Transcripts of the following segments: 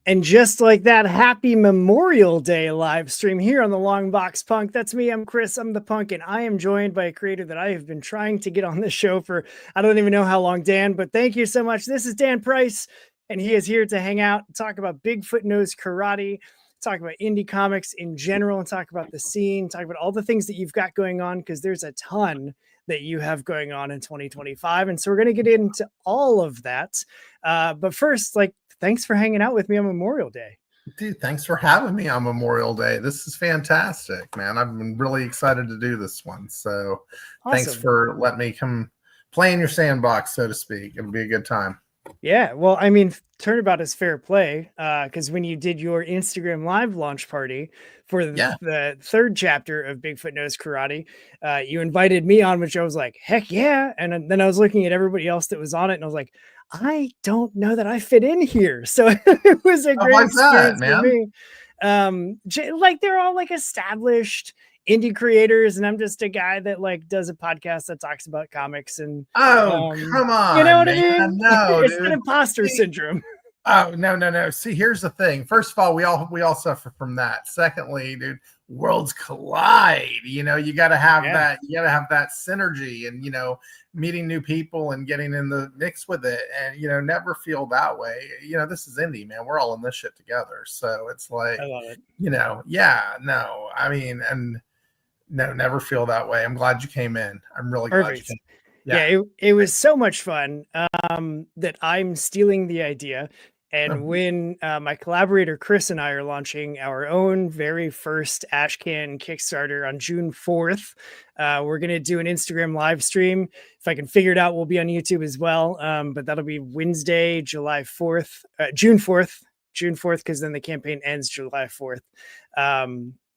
And just like that, happy Memorial Day live stream here on the Long Box Punk. That's me. I'm Chris. I'm the punk, and I am joined by a creator that I have been trying to get on this show for I don't even know how long, Dan, but thank you so much. This is Dan Price, and he is here to hang out, talk about Bigfoot Knows Karate, talk about indie comics in general, and talk about the scene, talk about all the things that you've got going on, because there's a ton that you have going on in 2025. And so we're going to get into all of that. But first, thanks for hanging out with me on Memorial Day. Dude, thanks for having me on Memorial Day. This is fantastic, man. I've been really excited to do this one. So Awesome. Thanks for letting me come play in your sandbox, so to speak. It'll be a good time. Yeah, well, I mean, turnabout is fair play, because when you did your Instagram live launch party for the third chapter of Bigfoot Knows Karate, you invited me on, which I was like, heck yeah. And then I was looking at everybody else that was on it, and I was like, I don't know that I fit in here. So it was a great experience for me. They're all established indie creators, and I'm just a guy that does a podcast that talks about comics and come on, you know what I mean? No, it's an imposter syndrome. Oh, no. See, here's the thing. First of all, we all suffer from that. Secondly, dude, worlds collide. You gotta have that, you gotta have that synergy and meeting new people and getting in the mix with it, and never feel that way. This is indie, man. We're all in this shit together. So it's like, I love it. No, never feel that way. I'm glad you came in. I'm really glad you came in. Yeah, it was so much fun that I'm stealing the idea. And when my collaborator Chris and I are launching our own very first Ashcan Kickstarter on June 4th, we're going to do an Instagram live stream. If I can figure it out, we'll be on YouTube as well. But that'll be Wednesday, June 4th, because then the campaign ends July 4th.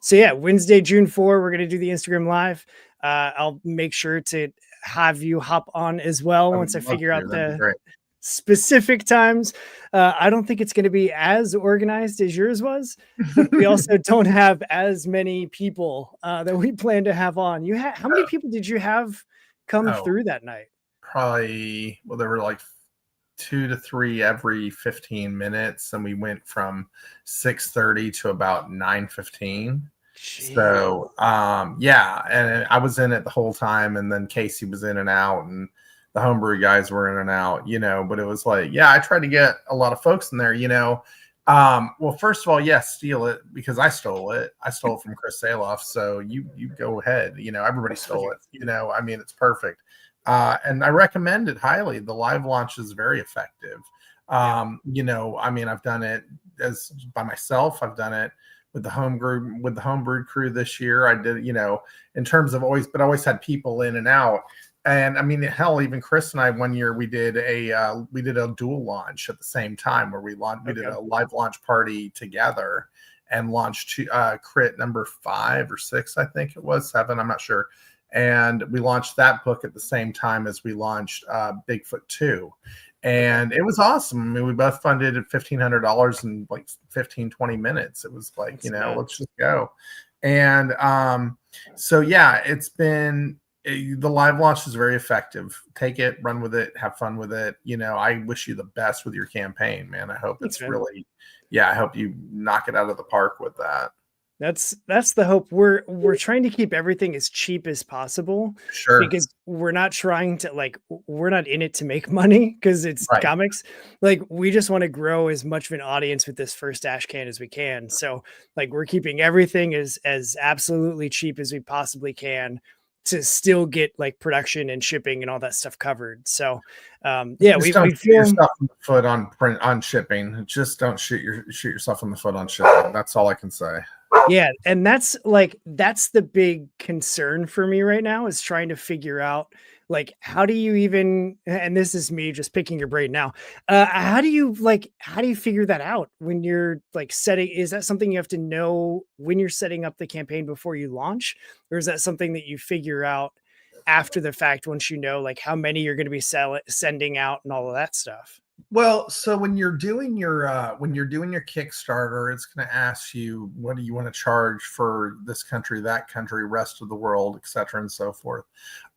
So yeah, Wednesday, June 4, we're going to do the Instagram live. I'll make sure to have you hop on as well once I figure out the specific times. I don't think it's going to be as organized as yours was, but we also don't have as many people that we plan to have on. How many people did you have come through that night? Probably, there were 2 to 3 every 15 minutes, and we went from 6:30 to about 9:15. So and I was in it the whole time, and then Casey was in and out, and the homebrew guys were in and out, but it was I tried to get a lot of folks in there. Well, first of all, yes, steal it, because I stole it from Chris Saloff, so you go ahead. Everybody stole it. It's perfect. And I recommend it highly. The live launch is very effective. I've done it as by myself. I've done it with the homebrewed crew this year. I did, in terms of always had people in and out. And hell, even Chris and I, one year we did a dual launch at the same time, where we did a live launch party together and launched crit number 5 or 6, I think it was 7. I'm not sure. And we launched that book at the same time as we launched Bigfoot 2. And it was awesome. We both funded at $1,500 in 15-20 minutes. It was let's just go. And it's been, the live launch is very effective. Take it, run with it, have fun with it. I wish you the best with your campaign, man. I hope it's really, I hope you knock it out of the park with that. That's the hope. We're trying to keep everything as cheap as possible. Sure. Because we're not trying to we're not in it to make money, because it's comics. We just want to grow as much of an audience with this first Ashcan as we can. So we're keeping everything as absolutely cheap as we possibly can to still get production and shipping and all that stuff covered. So we feel yourself in the foot on shipping. Just don't shoot yourself in the foot on shipping. That's all I can say. Yeah, and that's the big concern for me right now, is trying to figure out how do you even, and this is me just picking your brain now, how do you figure that out when you're setting? Is that something you have to know when you're setting up the campaign before you launch, or is that something that you figure out after the fact, once you know how many you're going to be sending out and all of that stuff? Well, so when you're doing your Kickstarter, it's going to ask you, what do you want to charge for this country, that country, rest of the world, etc., and so forth.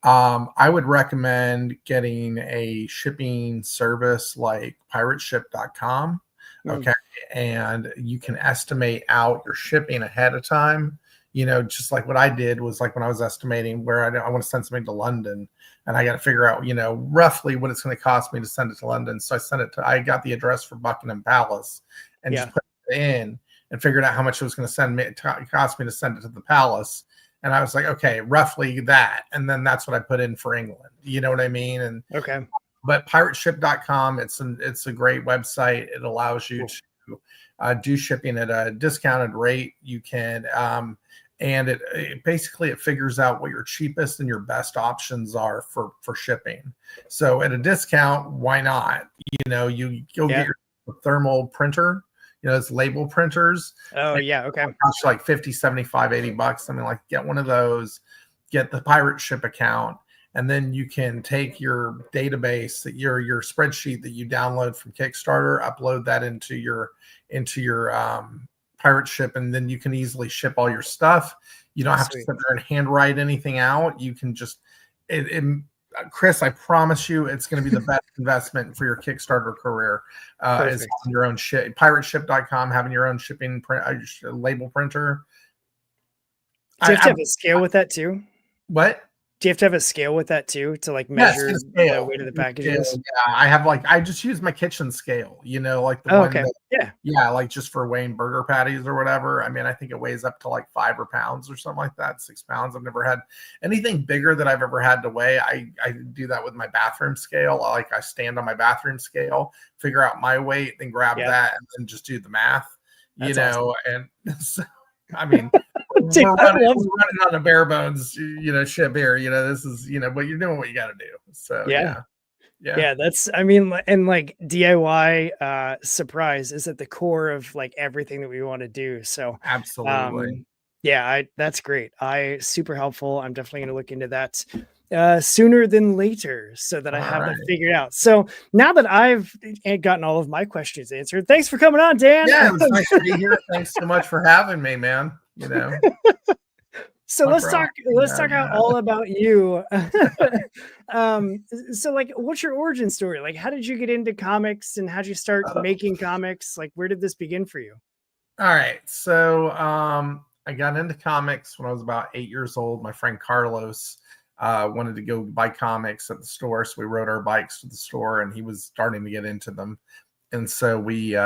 I would recommend getting a shipping service like pirateship.com. Mm. Okay. And you can estimate out your shipping ahead of time. Just like what I did was like when I was estimating where I want to send something to London, and I got to figure out, roughly what it's going to cost me to send it to London. So I got the address for Buckingham Palace and Yeah. just put it in and figured out how much it was going to cost me to send it to the palace. And I was like, okay, roughly that. And then that's what I put in for England. You know what I mean? And Okay. but pirateship.com, it's a great website. It allows you Cool. to do shipping at a discounted rate. You can and it basically it figures out what your cheapest and your best options are for shipping. So at a discount, why not? You go get your thermal printer, it's label printers. Oh yeah. Okay. It costs you like 50, 75, 80 bucks. I mean, like get one of those, get the pirate ship account, and then you can take your database, your spreadsheet that you download from Kickstarter, upload that into your pirate ship, and then you can easily ship all your stuff. You don't have to sit there and handwrite anything out. You can just Chris, I promise you, it's going to be the best investment for your Kickstarter career. Is having your own ship, pirateship.com, having your own shipping label printer. Do you have to have a scale with that too? What? Do you have to have a scale with that too to like measure the weight of the packages? Yeah, I just use my kitchen scale, like the one that, like just for weighing burger patties or whatever. I mean, I think it weighs up to like 5 pounds or something like that, 6 pounds. I've never had anything bigger that I've ever had to weigh. I do that with my bathroom scale. I stand on my bathroom scale, figure out my weight, then grab that and then just do the math, awesome. And so, I mean, Dude, we're running on a bare bones, ship here. This is, but you're doing what you got to do. So yeah. That's, I mean, and like DIY surprise is at the core of like everything that we want to do. So absolutely, that's great. Super helpful. I'm definitely going to look into that sooner than later so that I have that figured out. So now that I've gotten all of my questions answered, thanks for coming on, Dan. Yeah, it was nice to be here. Thanks so much for having me, man. So let's talk out all about you. So like, what's your origin story? Like, how did you get into comics and how'd you start making comics? Like, where did this begin for you? All right. So I got into comics when I was about 8 years old. My friend Carlos wanted to go buy comics at the store. So we rode our bikes to the store and he was starting to get into them. And so we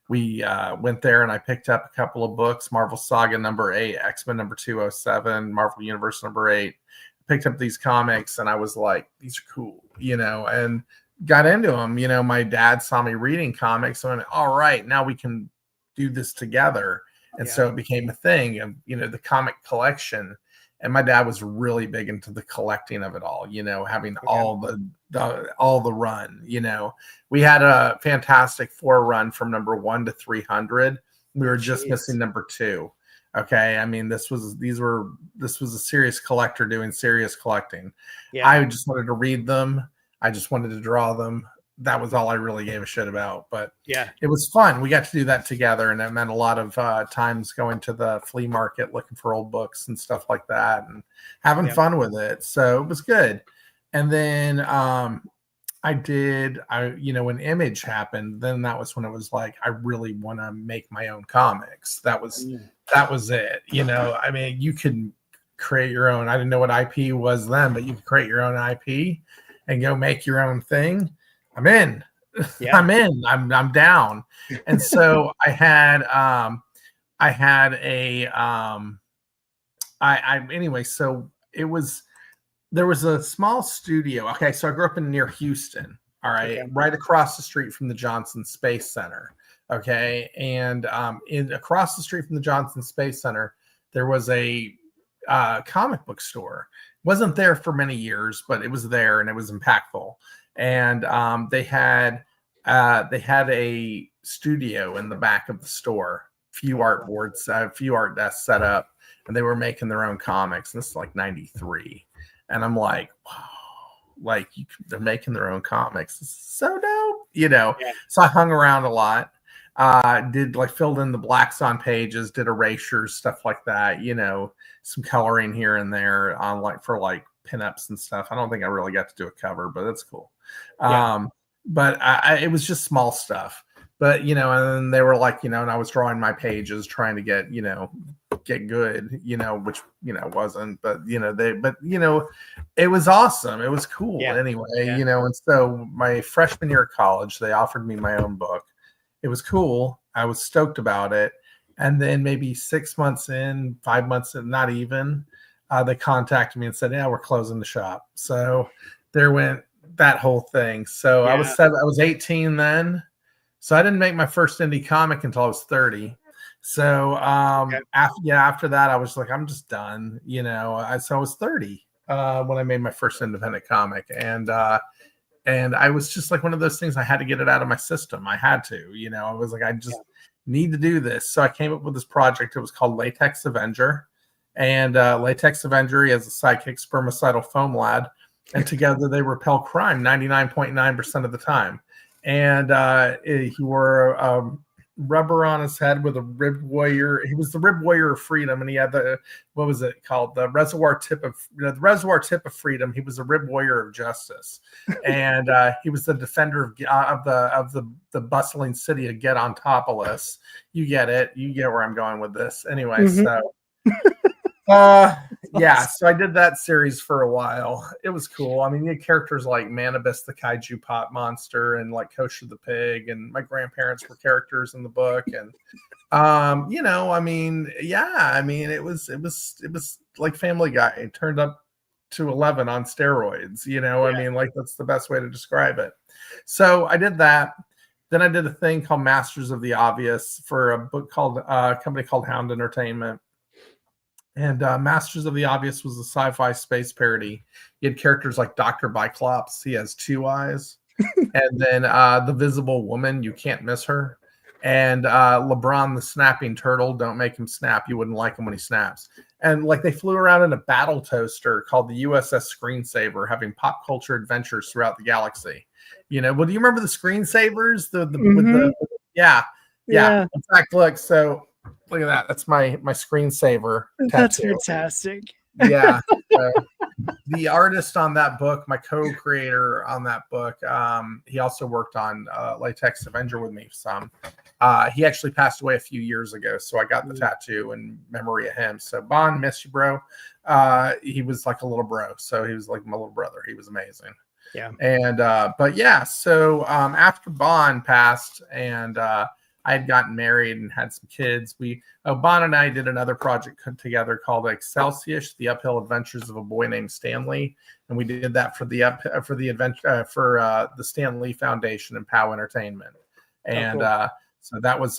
went there and I picked up a couple of books, Marvel Saga #8, X-Men #207, Marvel Universe #8. Picked up these comics and I was like, these are cool, and got into them. My dad saw me reading comics. So I went, all right, now we can do this together. And so it became a thing of, the comic collection. And my dad was really big into the collecting of it all, having all the run, we had a Fantastic Four run from #1 to 300. We were just missing #2. Okay. I mean, this was a serious collector doing serious collecting. Yeah. I just wanted to read them. I just wanted to draw them. That was all I really gave a shit about, but it was fun. We got to do that together. And it meant a lot of times going to the flea market, looking for old books and stuff like that and having fun with it. So it was good. And then when Image happened, then that was when it was like, I really want to make my own comics. That was it. I mean, you can create your own. I didn't know what IP was then, but you can create your own IP and go make your own thing. I'm in. Yeah. I'm in. I'm down. And so anyway, so there was a small studio. Okay, so I grew up near Houston. All right, right across the street from the Johnson Space Center. Okay, and across the street from the Johnson Space Center, there was a comic book store. Wasn't there for many years, but it was there and it was impactful. And they had a studio in the back of the store, few art boards, a few art desks set up, and they were making their own comics. And this is like 93. And I'm like, wow, like they're making their own comics. This is so dope, Yeah. So I hung around a lot, filled in the blacks on pages, did erasures, stuff like that, some coloring here and there on for pinups and stuff. I don't think I really got to do a cover, but that's cool. But it was just small stuff. But, and they were like, and I was drawing my pages trying to get good, which, wasn't, but, it was awesome. It was cool anyway, and so my freshman year of college, they offered me my own book. It was cool. I was stoked about it. And then maybe 6 months in, 5 months in, not even, they contacted me and said, yeah, we're closing the shop. So there went that whole thing. So I was 18 then. So I didn't make my first indie comic until I was 30. So after that, I was like, I'm just done. So I was 30 when I made my first independent comic, and I was just like one of those things. I had to get it out of my system. I had to. I was like, I just need to do this. So I came up with this project. It was called Latex Avenger, and Latex Avenger is a sidekick spermicidal foam lad, and together they repel crime 99.9% of the time. And he wore rubber on his head with a ribbed warrior. He was the ribbed warrior of freedom, and he had the, what was it called? The reservoir tip of freedom. He was a ribbed warrior of justice, and he was the defender of the bustling city of Getontopolis. You get it. You get where I'm going with this. Anyway, so. So I did that series for a while. It was cool. I mean, you had characters like Manibus the kaiju pot monster and like Kosher the pig, and my grandparents were characters in the book. And it was like Family Guy. It turned up to 11 on steroids. I mean, like, that's the best way to describe it. So I did that. Then I did a thing called Masters of the Obvious for a book called company called Hound Entertainment. And Masters of the Obvious was a sci-fi space parody. You had characters like Dr. Biclops. He has 2 eyes. And then the Visible Woman, you can't miss her. And LeBron the Snapping Turtle, don't make him snap. You wouldn't like him when he snaps. And like they flew around in a battle toaster called the USS Screensaver, having pop culture adventures throughout the galaxy. Well, do you remember the Screensavers? Yeah. In fact, look, so look at that. That's my screensaver tattoo. That's fantastic. Yeah. The artist on that book, my co-creator on that book, he also worked on Latex Avenger with me some. He actually passed away a few years ago, so I got the tattoo in memory of him. So Bon, miss you, bro. He was like a little bro, so he was like my little brother. He was amazing. Yeah. And but yeah, so after Bon passed and I had gotten married and had some kids, Bon and I did another project together called Excelsius: The Uphill Adventures of a Boy Named Stanley, and we did that for the Stan Lee Foundation and POW Entertainment. And so that was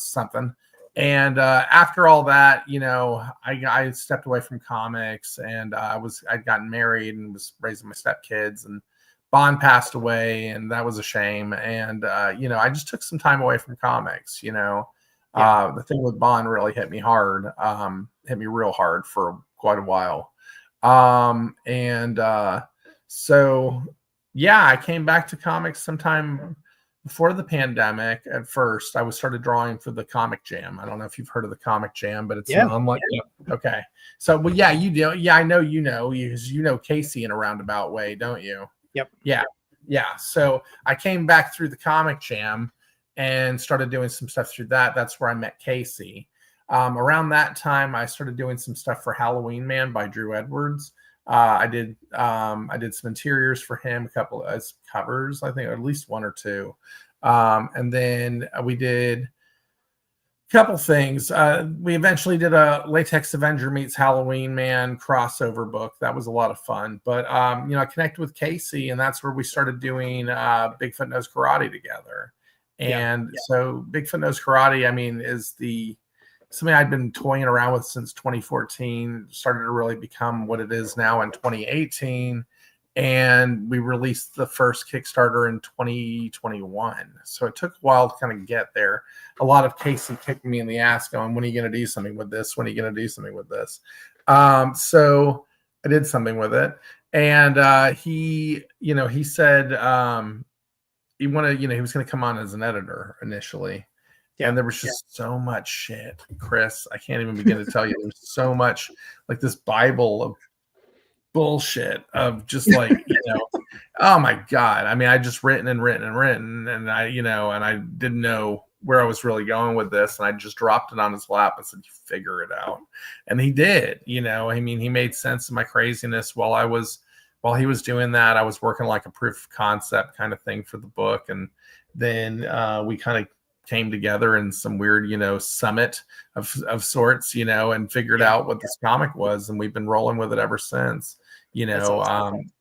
something. And after all that, I stepped away from comics, and I'd gotten married and was raising my stepkids, and Bon passed away, and that was a shame. And I just took some time away from comics. The thing with Bon really hit me real hard for quite a while. So I came back to comics sometime before the pandemic. At first, I started drawing for the Comic Jam. I don't know if you've heard of the Comic Jam, but it's unlike. Okay, so you do. Yeah, I know because you know Casey in a roundabout way, don't you? Yep. Yeah. So I came back through the Comic Jam and started doing some stuff through that. That's where I met Casey. Around that time, I started doing some stuff for Halloween Man by Drew Edwards. I did some interiors for him, a couple of covers, I think, at least 1 or 2. And then we did a couple things. We eventually did a Latex Avenger meets Halloween Man crossover book. That was a lot of fun. But I connected with Casey, and that's where we started doing Bigfoot Knows Karate together. And so Bigfoot Knows Karate, I mean, is something I'd been toying around with since 2014, started to really become what it is now in 2018. And we released the first Kickstarter in 2021. So it took a while to kind of get there. A lot of Casey kicking me in the ass going, when are you going to do something with this? When are you going to do something with this? So I did something with it. And he said he was going to come on as an editor initially. And there was just so much shit, Chris. I can't even begin to tell you. There's so much, like this Bible of bullshit of just like, oh my God. I mean, I just written and written and written, and I didn't know where I was really going with this. And I just dropped it on his lap and said, you figure it out. And he did, I mean, he made sense of my craziness while he was doing that. I was working like a proof of concept kind of thing for the book. And then we kind of came together in some weird, summit of sorts, and figured out what this comic was. And we've been rolling with it ever since,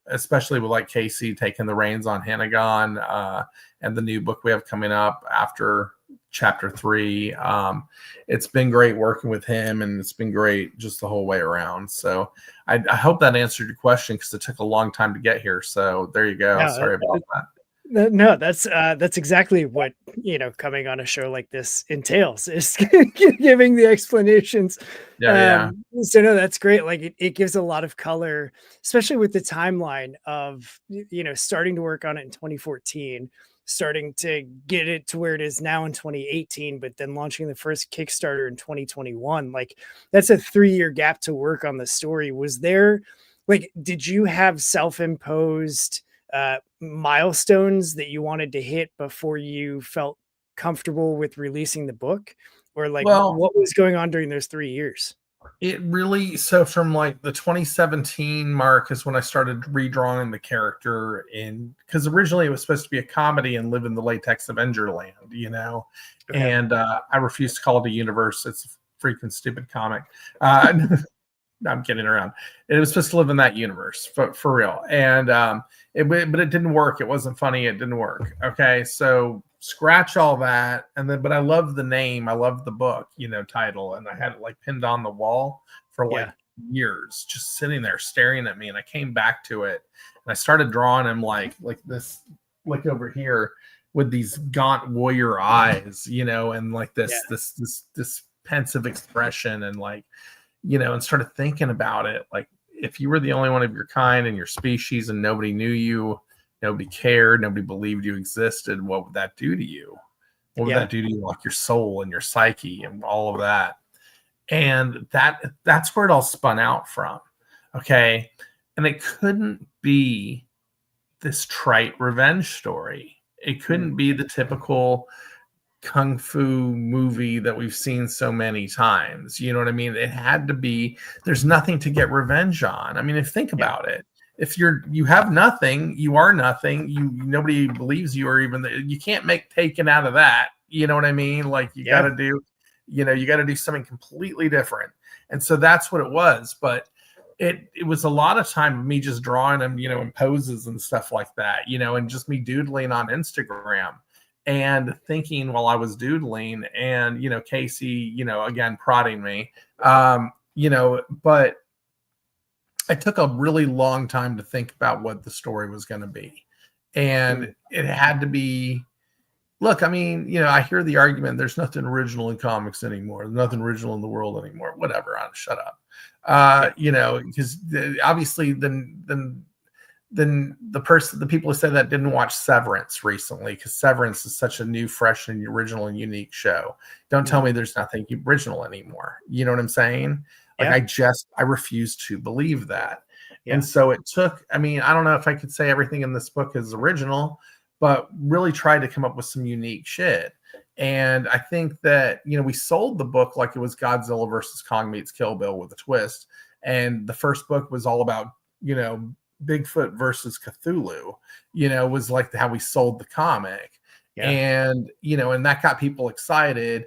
especially with like Casey taking the reins on Hanagon, and the new book we have coming up after chapter 3. It's been great working with him, and it's been great just the whole way around. So I hope that answered your question, because it took a long time to get here. So there you go. Yeah, sorry about that. No, that's exactly what, coming on a show like this entails, is giving the explanations. Yeah. So no, that's great. Like it gives a lot of color, especially with the timeline of, starting to work on it in 2014, starting to get it to where it is now in 2018, but then launching the first Kickstarter in 2021. Like that's a 3-year gap to work on the story. Was there, like, did you have self-imposed milestones that you wanted to hit before you felt comfortable with releasing the book, or like what was going on during those 3 years? It really, so from like the 2017 mark is when I started redrawing the character because originally it was supposed to be a comedy and live in the latex Avenger land, Okay. and I refused to call it a universe. It's a freaking stupid comic. I'm kidding around. It was supposed to live in that universe, for real. And but it didn't work. It wasn't funny. It didn't work. Okay, so scratch all that. And then, but I loved the name. I loved the book, title, and I had it like pinned on the wall for like years, just sitting there staring at me. And I came back to it, and I started drawing him like this, like over here with these gaunt warrior eyes, and like this pensive expression, and like. And started thinking about it. Like, if you were the only one of your kind in your species and nobody knew you, nobody cared, nobody believed you existed, what would that do to you? What would that do to you, like your soul and your psyche and all of that? And that's where it all spun out from. Okay. And it couldn't be this trite revenge story. It couldn't be the typical kung fu movie that we've seen so many times. You know what I mean? It had to be, there's nothing to get revenge on. I mean, think about it. If you have nothing, you are nothing, nobody believes you, or even you can't make Taken out of that. You know what I mean? Like you got to do, you got to do something completely different. And so that's what it was. But it was a lot of time of me just drawing them, in poses and stuff like that, and just me doodling on Instagram. And thinking while I was doodling, and Casey, again prodding me, but I took a really long time to think about what the story was going to be, and it had to be. Look, I mean, I hear the argument: there's nothing original in comics anymore. There's nothing original in the world anymore. Whatever, shut up. Because obviously, then the people who said that didn't watch Severance recently, because Severance is such a new, fresh, and original and unique show. Don't tell me there's nothing original anymore. You know what I'm saying? Like I refuse to believe that. And so it took, I mean, I don't know if I could say everything in this book is original, but really tried to come up with some unique shit. And I think that, we sold the book like it was Godzilla versus Kong meets Kill Bill with a twist. And the first book was all about, Bigfoot versus Cthulhu, was like how we sold the comic. And, and that got people excited.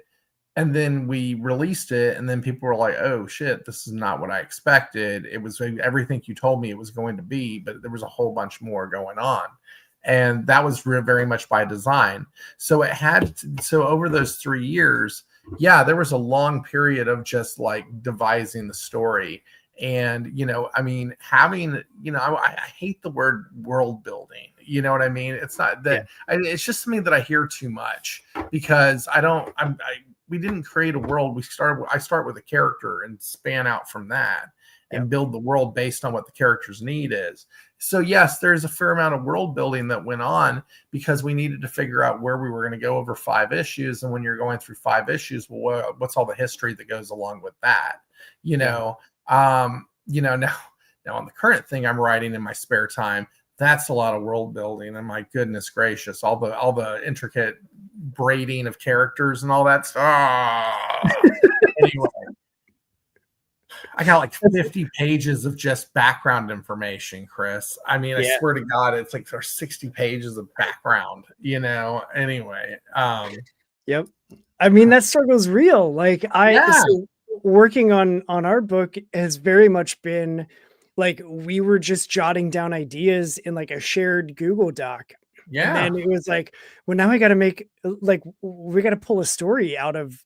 And then we released it, and then people were like, oh shit, this is not what I expected. It was everything you told me it was going to be, but there was a whole bunch more going on. And that was very much by design. So so over those 3 years, there was a long period of just like devising the story. And, I mean, having, I hate the word world building. You know what I mean? It's not that it's just something that I hear too much, because we didn't create a world. I start with a character and span out from that and build the world based on what the character's need is. So yes, there's a fair amount of world building that went on, because we needed to figure out where we were going to go over 5 issues. And when you're going through 5 issues, well, what's all the history that goes along with that? Now Now on the current thing I'm writing in my spare time, that's a lot of world building, and my goodness gracious, all the intricate braiding of characters and all that stuff. Anyway, I got like 50 pages of just background information, Chris. I mean, I swear to God, it's like there's 60 pages of background, anyway. Yep. I mean, that struggle's real. Like so working on our book has very much been like, we were just jotting down ideas in like a shared Google Doc. And then it was like, well, now I got to make, like, we got to pull a story out of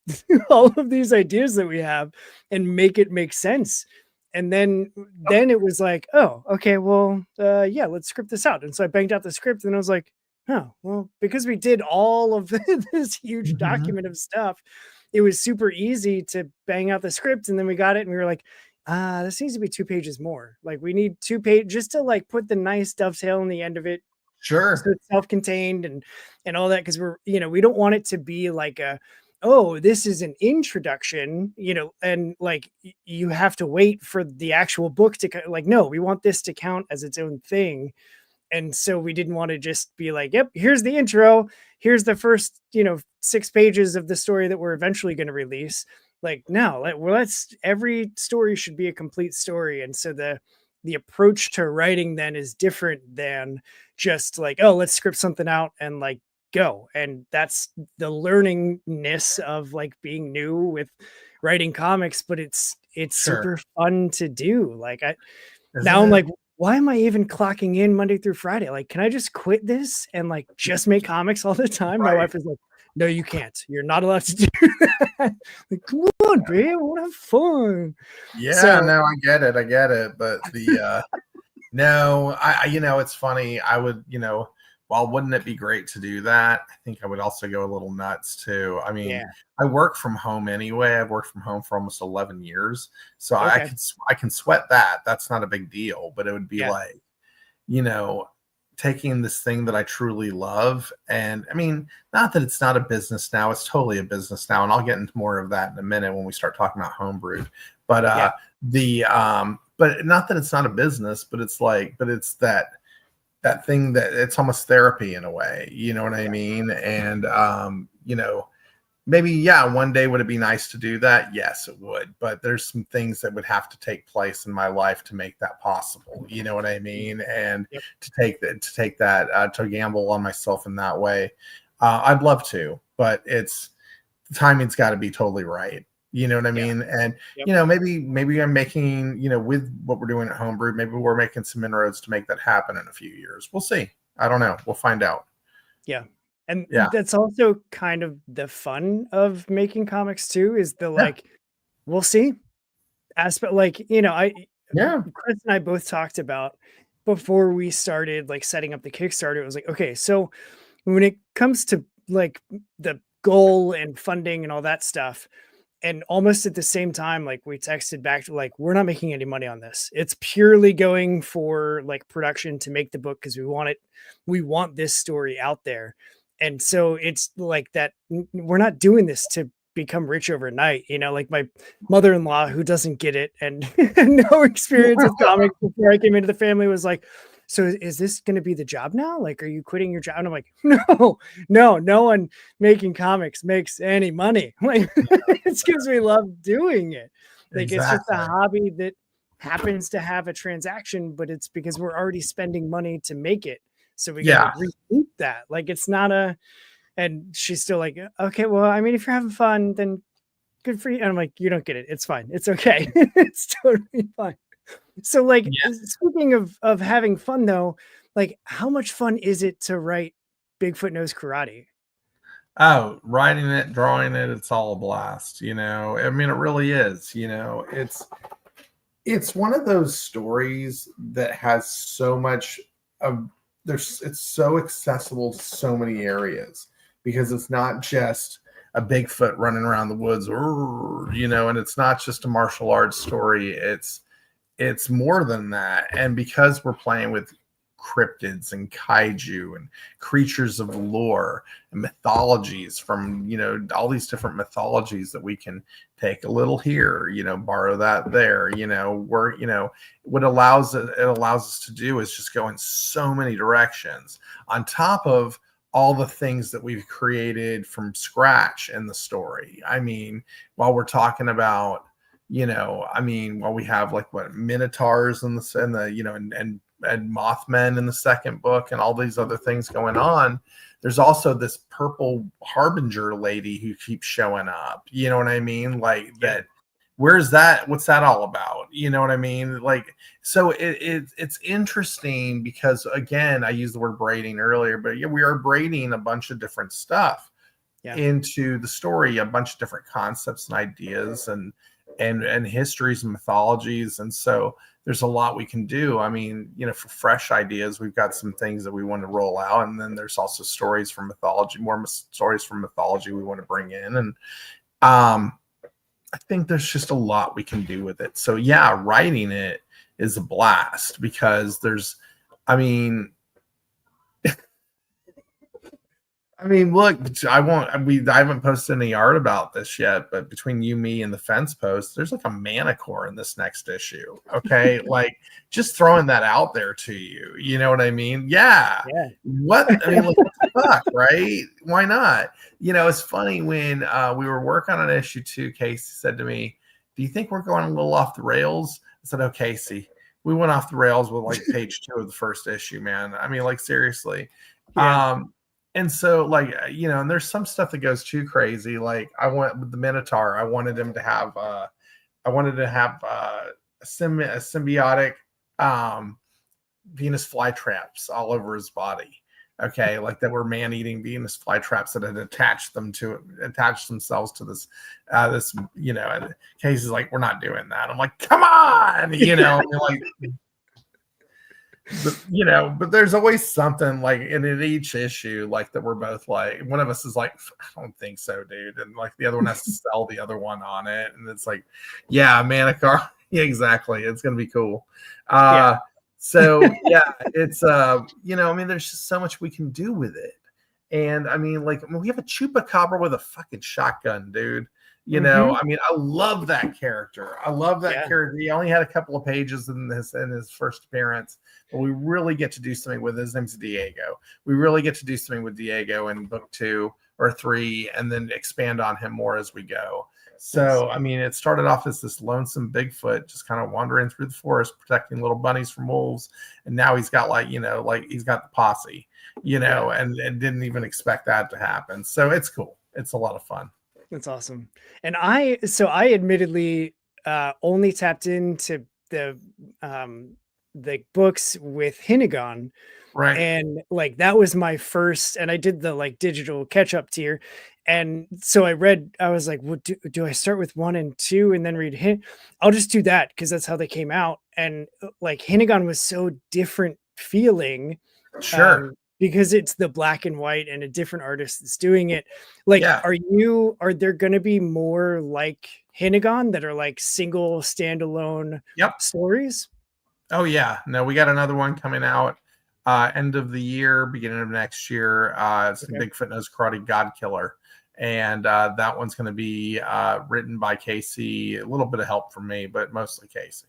all of these ideas that we have and make it make sense. And then it was like, oh, okay, well, yeah, let's script this out. And so I banged out the script, and I was like, oh, well, because we did all of this huge document of stuff, it was super easy to bang out the script. And then we got it, and we were like, this needs to be 2 pages more. Like, we need 2 pages just to like put the nice dovetail in the end of it. Sure. So it's self-contained and all that. Cause we're, we don't want it to be like oh, this is an introduction, and like you have to wait for the actual book to like, no, we want this to count as its own thing. And so we didn't want to just be like, yep, here's the intro. Here's the first, 6 pages of the story that we're eventually going to release. Like, no, every story should be a complete story. And so the approach to writing then is different than just like, oh, let's script something out and like go. And that's the learningness of like being new with writing comics, but it's super fun to do. Like I'm like, why am I even clocking in Monday through Friday? Like, can I just quit this and like just make comics all the time? My wife is like, no, you can't. You're not allowed to do that. Like, come on, babe, I want to have fun. Yeah, no, I get it. But no, it's funny. I would, while wouldn't it be great to do that? I think I would also go a little nuts too. I mean, I work from home anyway. I've worked from home for almost 11 years. So I can sweat that. That's not a big deal, but it would be like, taking this thing that I truly love. And I mean, not that it's not a business now, it's totally a business now. And I'll get into more of that in a minute when we start talking about homebrew. But but not that it's not a business, but it's that thing that it's almost therapy in a way, you know what I mean? And maybe, one day would it be nice to do that? Yes, it would. But there's some things that would have to take place in my life to make that possible. You know what I mean? And to take that, to gamble on myself in that way, I'd love to, but the timing's got to be totally right. You know what I mean? And, maybe I'm making, with what we're doing at Homebrew, maybe we're making some inroads to make that happen in a few years. We'll see. I don't know. We'll find out. Yeah. And that's also kind of the fun of making comics too, is we'll see aspect. Like, Chris and I both talked about before we started like setting up the Kickstarter. It was like, okay, so when it comes to like the goal and funding and all that stuff, and almost at the same time, like we texted back to like, we're not making any money on this. It's purely going for like production to make the book because we want this story out there. And so it's like that we're not doing this to become rich overnight, like my mother-in-law, who doesn't get it and no experience with comics before I came into the family, was like, so is this going to be the job now? Like, are you quitting your job? And I'm like, no one making comics makes any money. Like, it's because we love doing it. Like, It's just a hobby that happens to have a transaction, but it's because we're already spending money to make it. So we got to recoup that. Like, it's not and she's still like, okay, well, I mean, if you're having fun, then good for you. And I'm like, you don't get it. It's fine. It's okay. It's totally fine. So like, speaking of having fun though, like how much fun is it to write Bigfoot Knows Karate? Oh, writing it, drawing it, it's all a blast. I mean, it really is, it's one of those stories that has so much of it's so accessible to so many areas, because it's not just a Bigfoot running around the woods, and it's not just a martial arts story. It's more than that. And because we're playing with cryptids and kaiju and creatures of lore and mythologies from, all these different mythologies that we can take a little here, borrow that there, what it allows us to do is just go in so many directions on top of all the things that we've created from scratch in the story. I mean, while we're talking about, while we have like what minotaurs and and Mothmen in the second book and all these other things going on, there's also this purple harbinger lady who keeps showing up. You know what I mean? Like that. Where's that? What's that all about? You know what I mean? Like, so it's interesting because, again, I used the word braiding earlier, but we are braiding a bunch of different stuff into the story, a bunch of different concepts and ideas and histories and mythologies. And so there's a lot we can do. I mean, for fresh ideas, we've got some things that we want to roll out. And then there's also stories from mythology, stories from mythology we want to bring in. And, I think there's just a lot we can do with it. So yeah, writing it is a blast because look, I haven't posted any art about this yet, but between you, me, and the fence post, there's like a manicore in this next issue. Okay. Like just throwing that out there to you. You know what I mean? Yeah. What the fuck, right? Why not? It's funny when we were working on issue 2, Casey said to me, do you think we're going a little off the rails? I said, oh, Casey, we went off the rails with like page 2 of the first issue, man. I mean, like seriously. And so, and there's some stuff that goes too crazy. Like with the Minotaur, I wanted him to have, a symbiotic Venus flytraps all over his body. Okay, like that were man-eating Venus flytraps that had attached themselves to this, and Casey's like, we're not doing that. I'm like, come on, but there's always something like in each issue, like that we're both like, one of us is like, I don't think so, dude. And like the other one has to sell the other one on it. And it's like, yeah, Manicar. Yeah, exactly. It's going to be cool. So yeah, it's, there's just so much we can do with it. And we have a chupacabra with a fucking shotgun, dude. I love that character. I love that character. He only had a couple of pages in his first appearance, but we really get to do something with his name's Diego. We really get to do something with Diego in book 2 or 3, and then expand on him more as we go. So, it started off as this lonesome Bigfoot just kind of wandering through the forest, protecting little bunnies from wolves. And now he's got he's got the posse, and didn't even expect that to happen. So it's cool. It's a lot of fun. That's awesome. And I admittedly only tapped into the books with Hinnigan. Right. And that was my first, and I did the digital catch up tier. And so I was like, well, do I start with 1 and 2 and then read I'll just do that because that's how they came out. And Hinnigan was so different feeling. Sure. Because it's the black and white and a different artist that's doing it. Are there going to be more like Hinnigan that are single standalone stories? Oh yeah. No, we got another one coming out end of the year, beginning of next year. It's Bigfoot Knows Karate God Killer. And that one's going to be written by Casey, a little bit of help from me, but mostly Casey.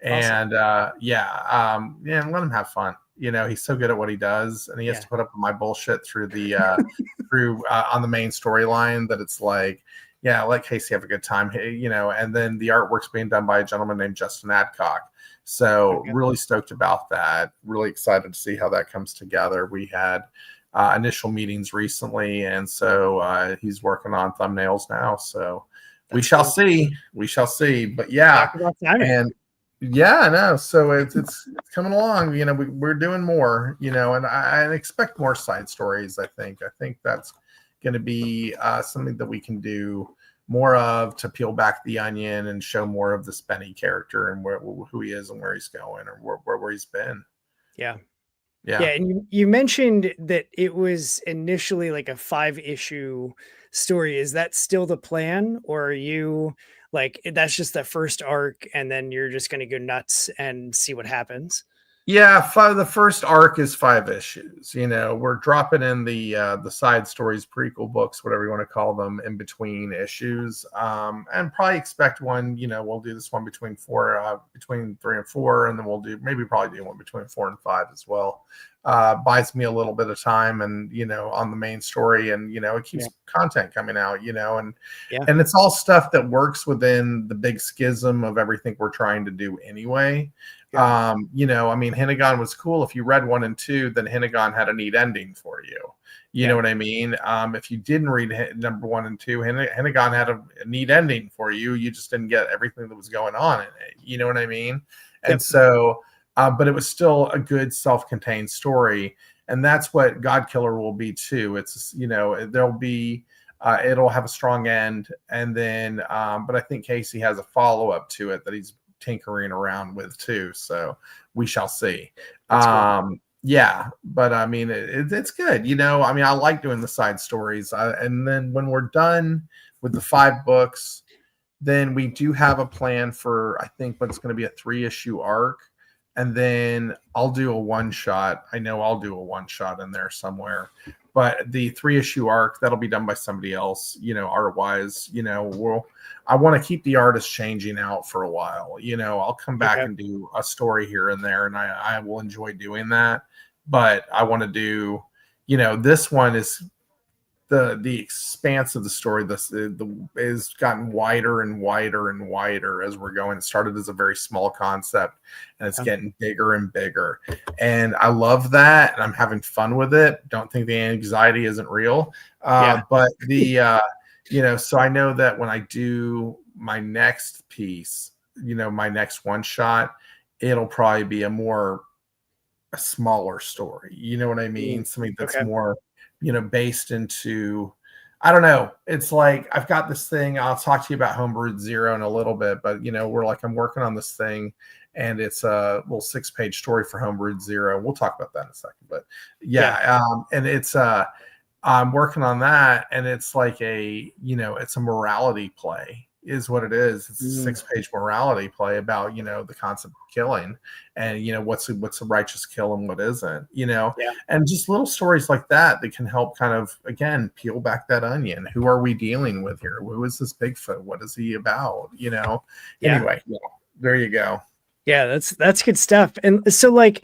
And let him have fun. He's so good at what he does, and he has to put up with my bullshit through the on the main storyline that it's like, let Casey have a good time. And then the artwork's being done by a gentleman named Justin Adcock. So really stoked about that. Really excited to see how that comes together. We had initial meetings recently, and so he's working on thumbnails now. So we shall see. We shall see. But and so it's coming along. We're doing more. And I expect more side stories. I think that's going to be something that we can do more of to peel back the onion and show more of this Benny character and who he is and where he's going or where he's been. Yeah. And you mentioned that it was initially like a 5-issue story. Is that still the plan, or are you that's just the first arc and then you're just going to go nuts and see what happens? Yeah, the first arc is 5 issues. You know, we're dropping in the side stories, prequel books, whatever you want to call them, in between issues. And probably expect one. You know, we'll do this one between between 3 and 4, and then we'll probably do one between 4 and 5 as well. Buys me a little bit of time, and on the main story, and it keeps content coming out. And it's all stuff that works within the big schism of everything we're trying to do anyway. I mean, Hennigan was cool. If you read 1 and 2, then Hennigan had a neat ending for you. You know what I mean? If you didn't read number 1 and 2, Hennigan had a neat ending for you. You just didn't get everything that was going on in it. You know what I mean? And so, but it was still a good self-contained story. And that's what Godkiller will be too. It's, there'll be, it'll have a strong end. And then, but I think Casey has a follow-up to it that he's tinkering around with too, so we shall see. Yeah, but I mean it's good. I mean, I like doing the side stories, and then when we're done with the 5 books, then we do have a plan for, I think, what's going to be a 3-issue arc, and then I'll do a one-shot. I know I'll do a one-shot in there somewhere, but the 3-issue arc, that'll be done by somebody else, art-wise. I want to keep the artist changing out for a while. I'll come back and do a story here and there, and I will enjoy doing that. But I want to do, this one is the expanse of the story. This is gotten wider and wider and wider as we're going. It started as a very small concept, and it's getting bigger and bigger. And I love that, and I'm having fun with it. Don't think the anxiety isn't real. But the so I know that when I do my next piece, my next one shot, it'll probably be a smaller story. You know what I mean? Something that's more, based into, I don't know. It's like, I've got this thing. I'll talk to you about Homebrewed Zero in a little bit, but I'm working on this thing, and it's a little 6-page story for Homebrewed Zero. We'll talk about that in a second, but and it's I'm working on that, and it's like it's a morality play is what it is. It's a 6-page morality play about, the concept of killing, and, what's a righteous kill and what isn't, and just little stories like that can help kind of, again, peel back that onion. Who are we dealing with here? Who is this Bigfoot? What is he about? Anyway, there you go. Yeah, that's good stuff. And so, like,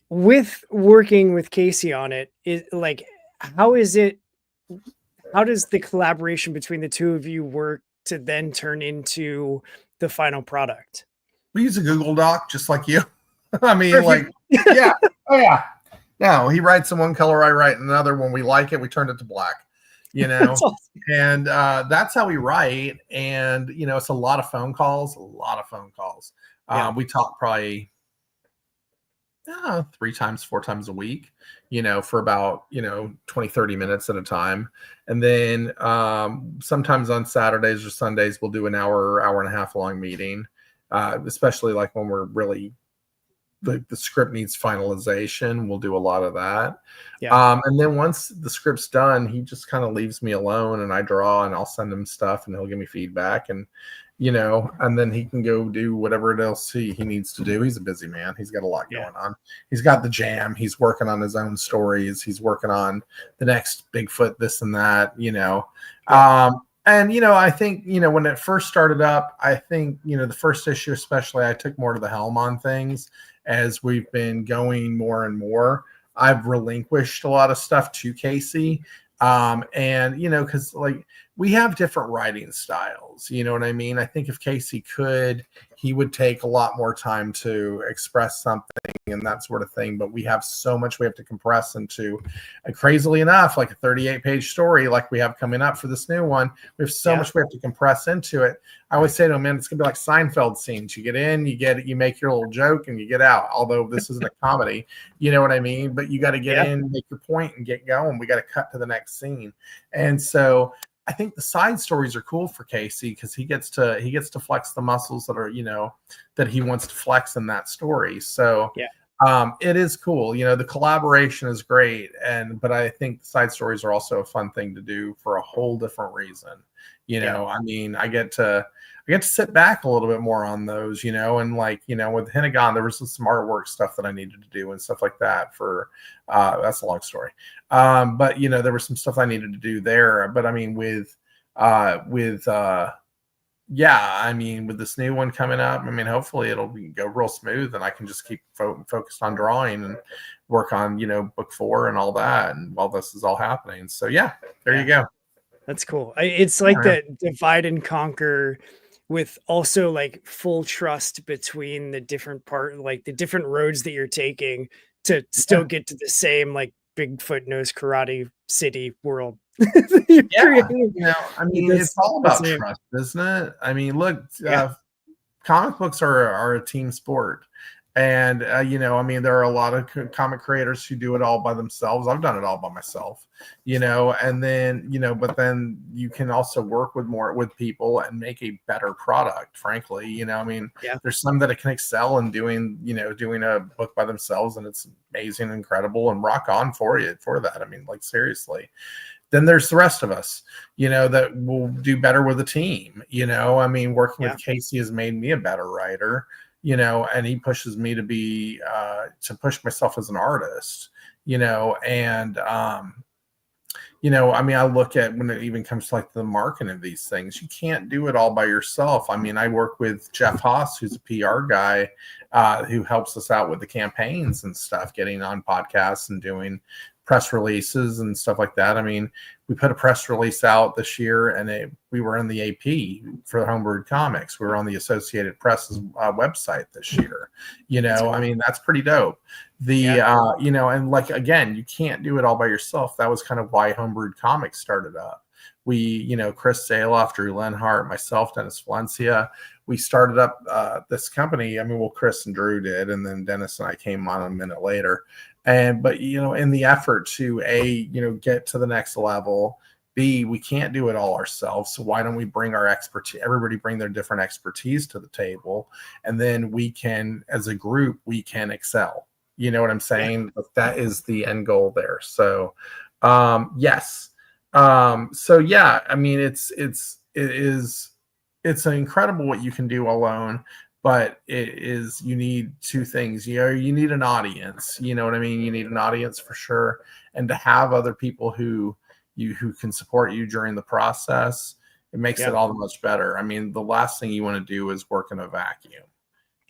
with working with Casey on it, how does the collaboration between the two of you work to then turn into the final product? We use a Google Doc just like you. I mean, Perfect. Yeah. Oh yeah. No, he writes in one color, I write in another. When we like it, we turn it to black. That's awesome. And that's how we write. And it's a lot of phone calls. We talk probably 3 times, 4 times a week, for about, 20-30 minutes at a time. And then sometimes on Saturdays or Sundays, we'll do an hour and a half long meeting, especially like when we're really, the script needs finalization. We'll do a lot of that. And then once the script's done, he just kind of leaves me alone, and I draw, and I'll send him stuff, and he'll give me feedback, and and then he can go do whatever else he needs to do. He's a busy man. He's got a lot going on. He's got the jam. He's working on his own stories. He's working on the next Bigfoot, this and that, and, I think, when it first started up, I think, the first issue, especially, I took more to the helm on things. As we've been going more and more, I've relinquished a lot of stuff to Casey. And, cause we have different writing styles, you know what I mean? I think if Casey could, he would take a lot more time to express something and that sort of thing. But we have so much we have to compress into, crazily enough, like a 38-page story, like we have coming up for this new one. We have so much we have to compress into it. I always say to him, man, it's gonna be like Seinfeld scenes. You get in, you make your little joke, and you get out. Although this isn't a comedy, you know what I mean? But you got to get in, make your point, and get going. We got to cut to the next scene. And so I think the side stories are cool for Casey because he gets to flex the muscles that are, that he wants to flex in that story. So It is cool. The collaboration is great, but I think side stories are also a fun thing to do for a whole different reason. Yeah. I mean, I get to sit back a little bit more on those, and with Hinnagon, there was some artwork stuff that I needed to do and stuff like that for that's a long story. But there was some stuff I needed to do there. But I mean, yeah, I mean, with this new one coming up, I mean, hopefully it'll go real smooth, and I can just keep focused on drawing and work on, book 4 and all that, and while this is all happening. So yeah, there you go. That's cool. It's like that divide and conquer with also like full trust between the different like the different roads that you're taking to still get to the same like Bigfoot Knows Karate city world. Yeah, I mean, it's all about trust, isn't it? I mean, look, comic books are a team sport. And, I mean, there are a lot of comic creators who do it all by themselves. I've done it all by myself, and then, but then you can also work with people and make a better product, frankly. I mean, there's some that can excel in doing a book by themselves, and it's amazing, incredible, and rock on for that. I mean, like, seriously. Then there's the rest of us, that will do better with a team. I mean, working with Casey has made me a better writer, and he pushes me to push myself as an artist, and, I mean, I look at when it even comes to like the marketing of these things, you can't do it all by yourself. I mean, I work with Jeff Haas, who's a PR guy, who helps us out with the campaigns and stuff, getting on podcasts and doing press releases and stuff like that. I mean, we put a press release out this year, and we were in the AP for Homebrewed Comics. We were on the Associated Press's website this year. I mean, that's pretty dope. And like, again, you can't do it all by yourself. That was kind of why Homebrewed Comics started up. We, Chris Saloff, Drew Lenhart, myself, Dennis Valencia, we started up this company. I mean, well, Chris and Drew did, and then Dennis and I came on a minute later. But in the effort to get to the next level, B, we can't do it all ourselves. So why don't we bring our expertise? Everybody bring their different expertise to the table, and then we can, as a group, we can excel. You know what I'm saying? But that is the end goal there. So, yes. So yeah, I mean, it's incredible what you can do alone. But you need two things. You need an audience. You know what I mean? You need an audience for sure. And to have other people who can support you during the process, it makes it all the much better. I mean, the last thing you want to do is work in a vacuum.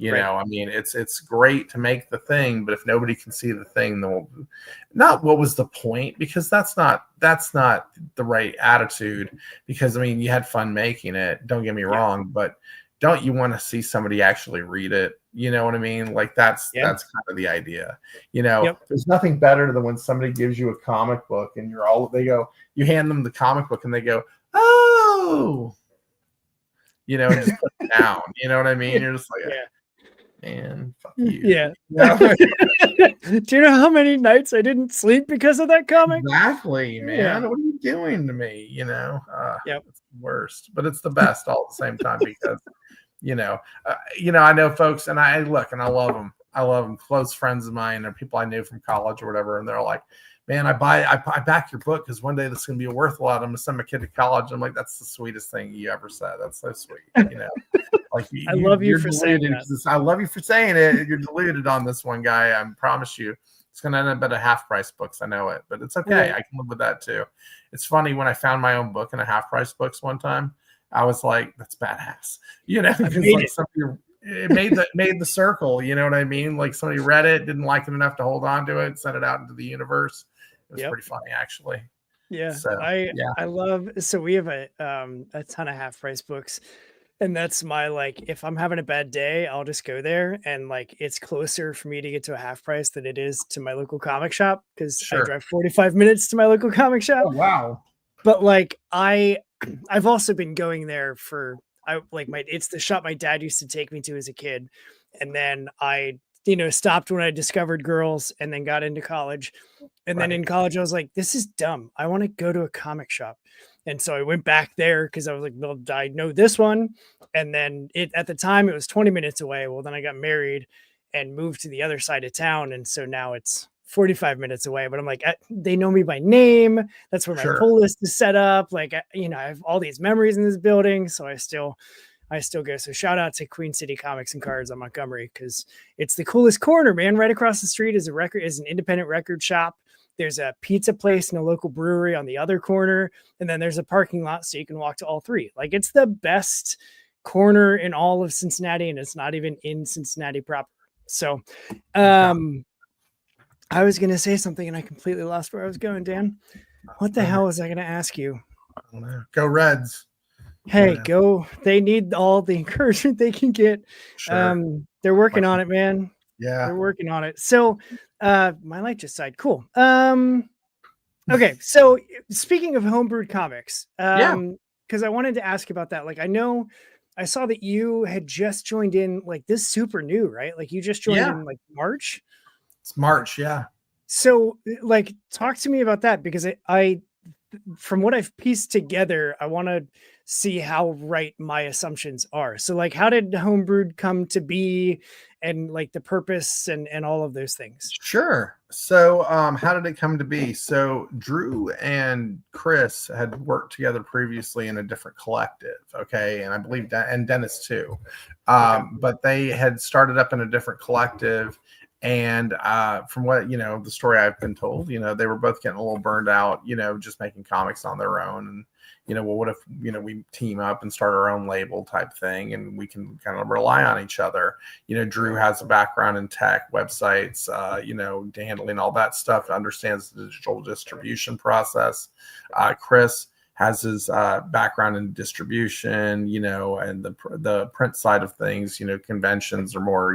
I mean, it's great to make the thing, but if nobody can see the thing, then not what was the point? Because that's not the right attitude. Because I mean, you had fun making it. Don't get me wrong, but don't you want to see somebody actually read it? You know what I mean? Like that's kind of the idea. There's nothing better than when somebody gives you a comic book and you hand them the comic book and they go, oh, and just put it down. You know what I mean? You're just like, man, fuck you. Yeah. Do you know how many nights I didn't sleep because of that comic? Exactly, man. What are you doing to me? It's the worst, but it's the best all at the same time because, I know folks, and I love them. I love them. Close friends of mine or people I knew from college or whatever, and they're like, man, I back your book because one day this is going to be worth a lot. I'm going to send my kid to college. I'm like, that's the sweetest thing you ever said. That's so sweet. Like I love you for saying that. I love you for saying it. You're deluded on this one, guy. I promise you. It's going to end up at a half price books. I know it, but it's okay. I can live with that too. It's funny when I found my own book in a half price books one time, I was like, that's badass. Because like somebody, it made the circle. You know what I mean? Like somebody read it, didn't like it enough to hold on to it, sent it out into the universe. It was pretty funny, actually. Yeah. So, I love, so we have a ton of half price books. And that's my, like, if I'm having a bad day, I'll just go there. And like, it's closer for me to get to a half price than it is to my local comic shop. Cause I drive 45 minutes to my local comic shop. Oh, wow. But like, I've also been going there it's the shop my dad used to take me to as a kid. And then I, stopped when I discovered girls and then got into college. And then in college, I was like, this is dumb. I want to go to a comic shop. And so I went back there because I was like, well, I know this one. And then at the time it was 20 minutes away. Well, then I got married and moved to the other side of town. And so now it's 45 minutes away, but I'm like, they know me by name. That's where my Sure. pull list is set up. Like, I have all these memories in this building. So I still go. So shout out to Queen City Comics and Cards on Montgomery, because it's the coolest corner, man. Right across the street is an independent record shop. There's a pizza place and a local brewery on the other corner. And then there's a parking lot so you can walk to all three. Like, it's the best corner in all of Cincinnati, and it's not even in Cincinnati proper. So I was going to say something and I completely lost where I was going, Dan. What the hell was I going to ask you? I don't know. Go Reds. Hey, go. They need all the encouragement they can get. Sure. They're working on it, man. Yeah. They're working on it. So my light just died. Cool. Okay. So speaking of homebrewed comics, because I wanted to ask about that. Like, I saw that you had just joined in, like, this super new, right? Like, you just joined in like March. It's March. Yeah. So, like, talk to me about that, because I from what I've pieced together, I want to see how right my assumptions are. So, like, how did Homebrewed come to be, and like the purpose and all of those things? Sure. So, how did it come to be? So, Drew and Chris had worked together previously in a different collective. Okay. And I believe and Dennis too. But they had started up in a different collective. And from what, the story I've been told, they were both getting a little burned out, just making comics on their own. And, well, what if, we team up and start our own label type thing, and we can kind of rely on each other. Drew has a background in tech, websites, handling all that stuff, understands the digital distribution process. Chris has his background in distribution, and the print side of things, conventions are more,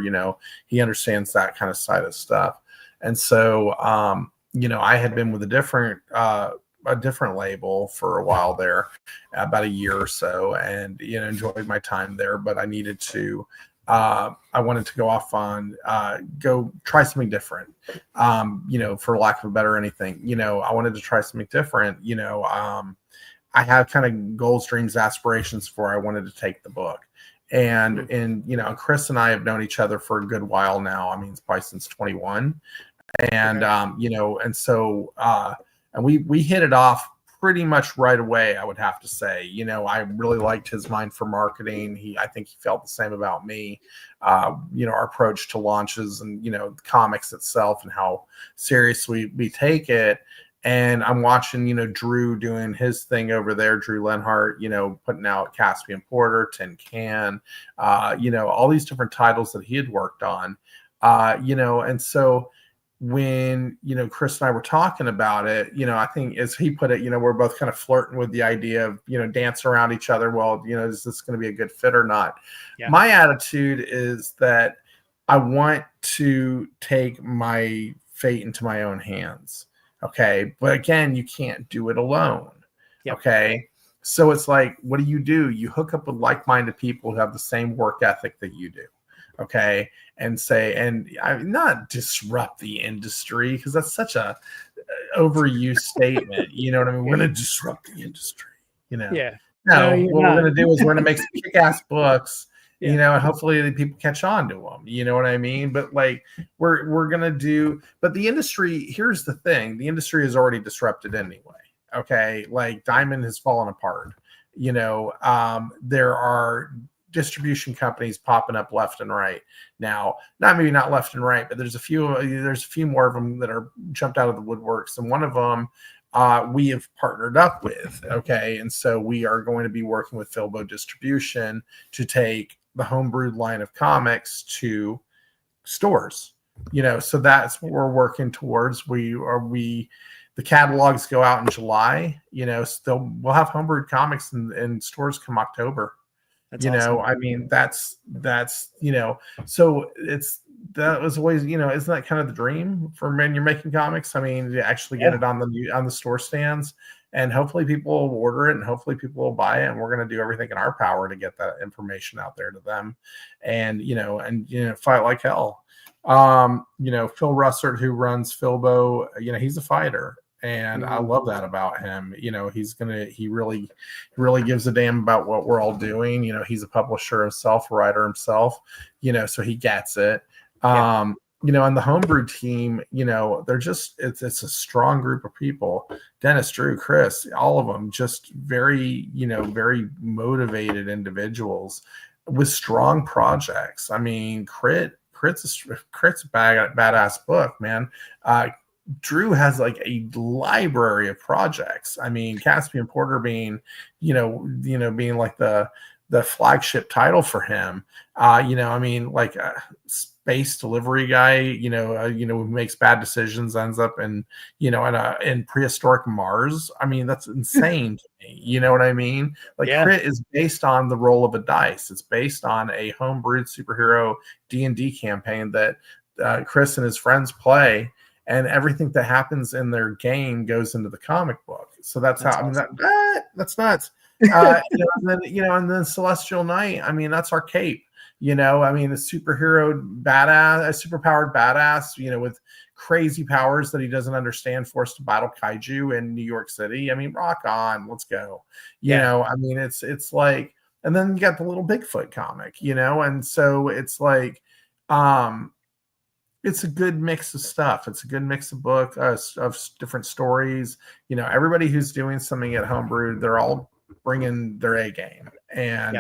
he understands that kind of side of stuff. And so, I had been with a different label for a while there, about a year or so, and, enjoyed my time there, but I needed to, I wanted to go off on, go try something different, for lack of a better anything, I wanted to try something different, I had kind of goals, dreams, aspirations for I wanted to take the book. And Chris and I have known each other for a good while now. I mean, it's probably since 21. And, and so, and we hit it off pretty much right away, I would have to say. I really liked his mind for marketing. I think he felt the same about me. Our approach to launches and, the comics itself and how serious we take it. And I'm watching, Drew doing his thing over there, Drew Lenhart, putting out Caspian Porter, Tin Can, all these different titles that he had worked on, and so when, Chris and I were talking about it, I think as he put it, we're both kind of flirting with the idea of, dancing around each other. Well, is this going to be a good fit or not? Yeah. My attitude is that I want to take my fate into my own hands. Okay. But again, you can't do it alone. Yep. Okay. So it's like, what do? You hook up with like-minded people who have the same work ethic that you do. Okay. And not disrupt the industry, because that's such a overused statement. You know what I mean? We're going to disrupt the industry, Yeah. No, what we're going to do is we're going to make some kick-ass books. And hopefully the people catch on to them. You know what I mean? But like, we're going to do, but the industry, here's the thing. The industry is already disrupted anyway. Okay. Like, Diamond has fallen apart. There are distribution companies popping up left and right now. Maybe not left and right, but there's a few more of them that are jumped out of the woodworks. And one of them, we have partnered up with. Okay. And so we are going to be working with Filbo Distribution to take the Homebrewed line of comics to stores, so that's what we're working towards. The catalogs go out in July, we'll have Homebrewed comics in stores come October. That's awesome. I mean, that's, so that was always, isn't that kind of the dream for when you're making comics? I mean, to actually get it on the store stands, and hopefully people will order it, and hopefully people will buy it. And we're going to do everything in our power to get that information out there to them, and, fight like hell. Phil Russert, who runs Filbo, he's a fighter. And I love that about him. He really gives a damn about what we're all doing. He's a publisher himself, a writer himself, so he gets it. Yeah. And the homebrew team, they're just it's a strong group of people. Dennis, Drew, Chris, all of them just very, very motivated individuals with strong projects. I mean, Crit's a badass book, man. Drew has like a library of projects. I mean, Caspian Porter being, being like the flagship title for him. I mean, like a space delivery guy, who makes bad decisions, ends up in prehistoric Mars. I mean, that's insane to me. You know what I mean? Like Yeah. Crit is based on the roll of a dice. It's based on a homebrewed superhero D&D campaign that Chris and his friends play, and everything that happens in their game goes into the comic book. So that's how, Awesome. I mean, that's nuts. And then Celestial Knight, I mean, that's our cape. I mean, a superpowered badass, with crazy powers that he doesn't understand, forced to battle kaiju in New York City. I mean, rock on, let's go. I mean, it's like, and then you got the little Bigfoot comic, and so it's like, it's a good mix of stuff. It's a good mix of book of different stories. Everybody who's doing something at Homebrew, they're all bringing their A game, and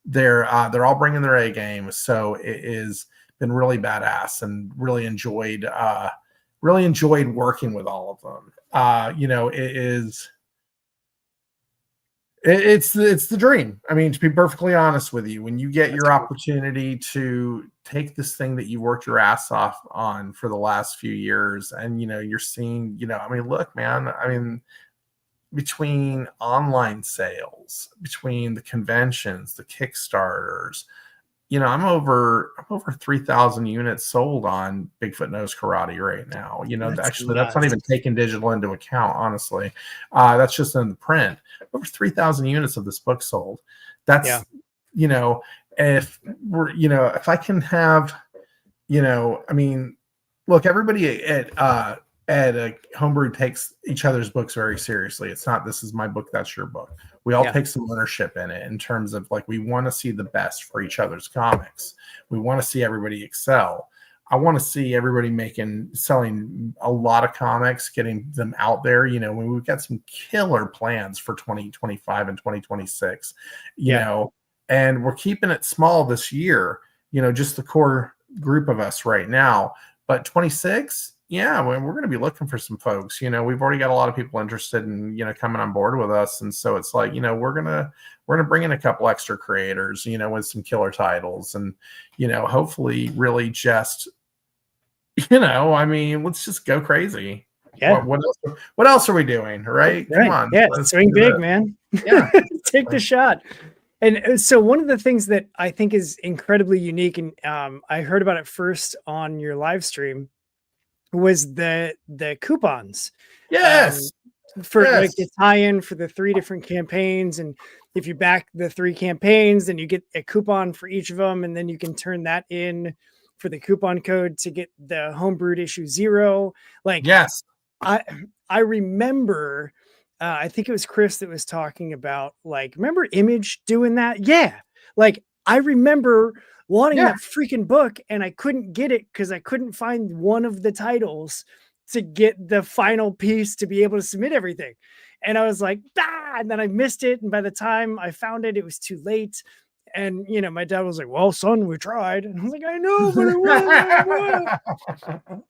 they're all bringing their A game. So it has been really badass, and really enjoyed working with all of them. It's the dream. I mean, to be perfectly honest with you, when you get your opportunity to take this thing that you worked your ass off on for the last few years, and you're seeing, I mean, look, man, I mean, between online sales, between the conventions, the Kickstarters, I'm over 3,000 units sold on Bigfoot Knows Karate right now. Actually, that's not even taking digital into account, honestly. That's just in the print. Over 3,000 units of this book sold. That's, if I can have, I mean, look, everybody at Homebrew takes each other's books very seriously. It's not, this is my book, that's your book. We all take some ownership in it, in terms of like, we want to see the best for each other's comics. We want to see everybody excel. I want to see everybody selling a lot of comics, getting them out there. When we've got some killer plans for 2025 and 2026, and we're keeping it small this year, just the core group of us right now. But 26, we're going to be looking for some folks. We've already got a lot of people interested in, coming on board with us. And so it's like, we're going to bring in a couple extra creators, with some killer titles, and, hopefully really just, I mean, let's just go crazy. Yeah. What else are we doing? Right. Come on. Yeah. Swing big, man. Yeah. Take the shot. And so one of the things that I think is incredibly unique, and I heard about it first on your live stream, was the coupons. Yes. For like the tie-in for the 3 different campaigns. And if you back the 3 campaigns, then you get a coupon for each of them. And then you can turn that in for the coupon code to get the homebrewed issue 0. Like, yes, I remember, I think it was Chris that was talking about, like, remember Image doing that? Yeah. Like, I remember wanting that freaking book, and I couldn't get it because I couldn't find one of the titles to get the final piece to be able to submit everything. And I was like, and then I missed it. And by the time I found it, it was too late. And, my dad was like, well, son, we tried. And I was like, I know, but it was,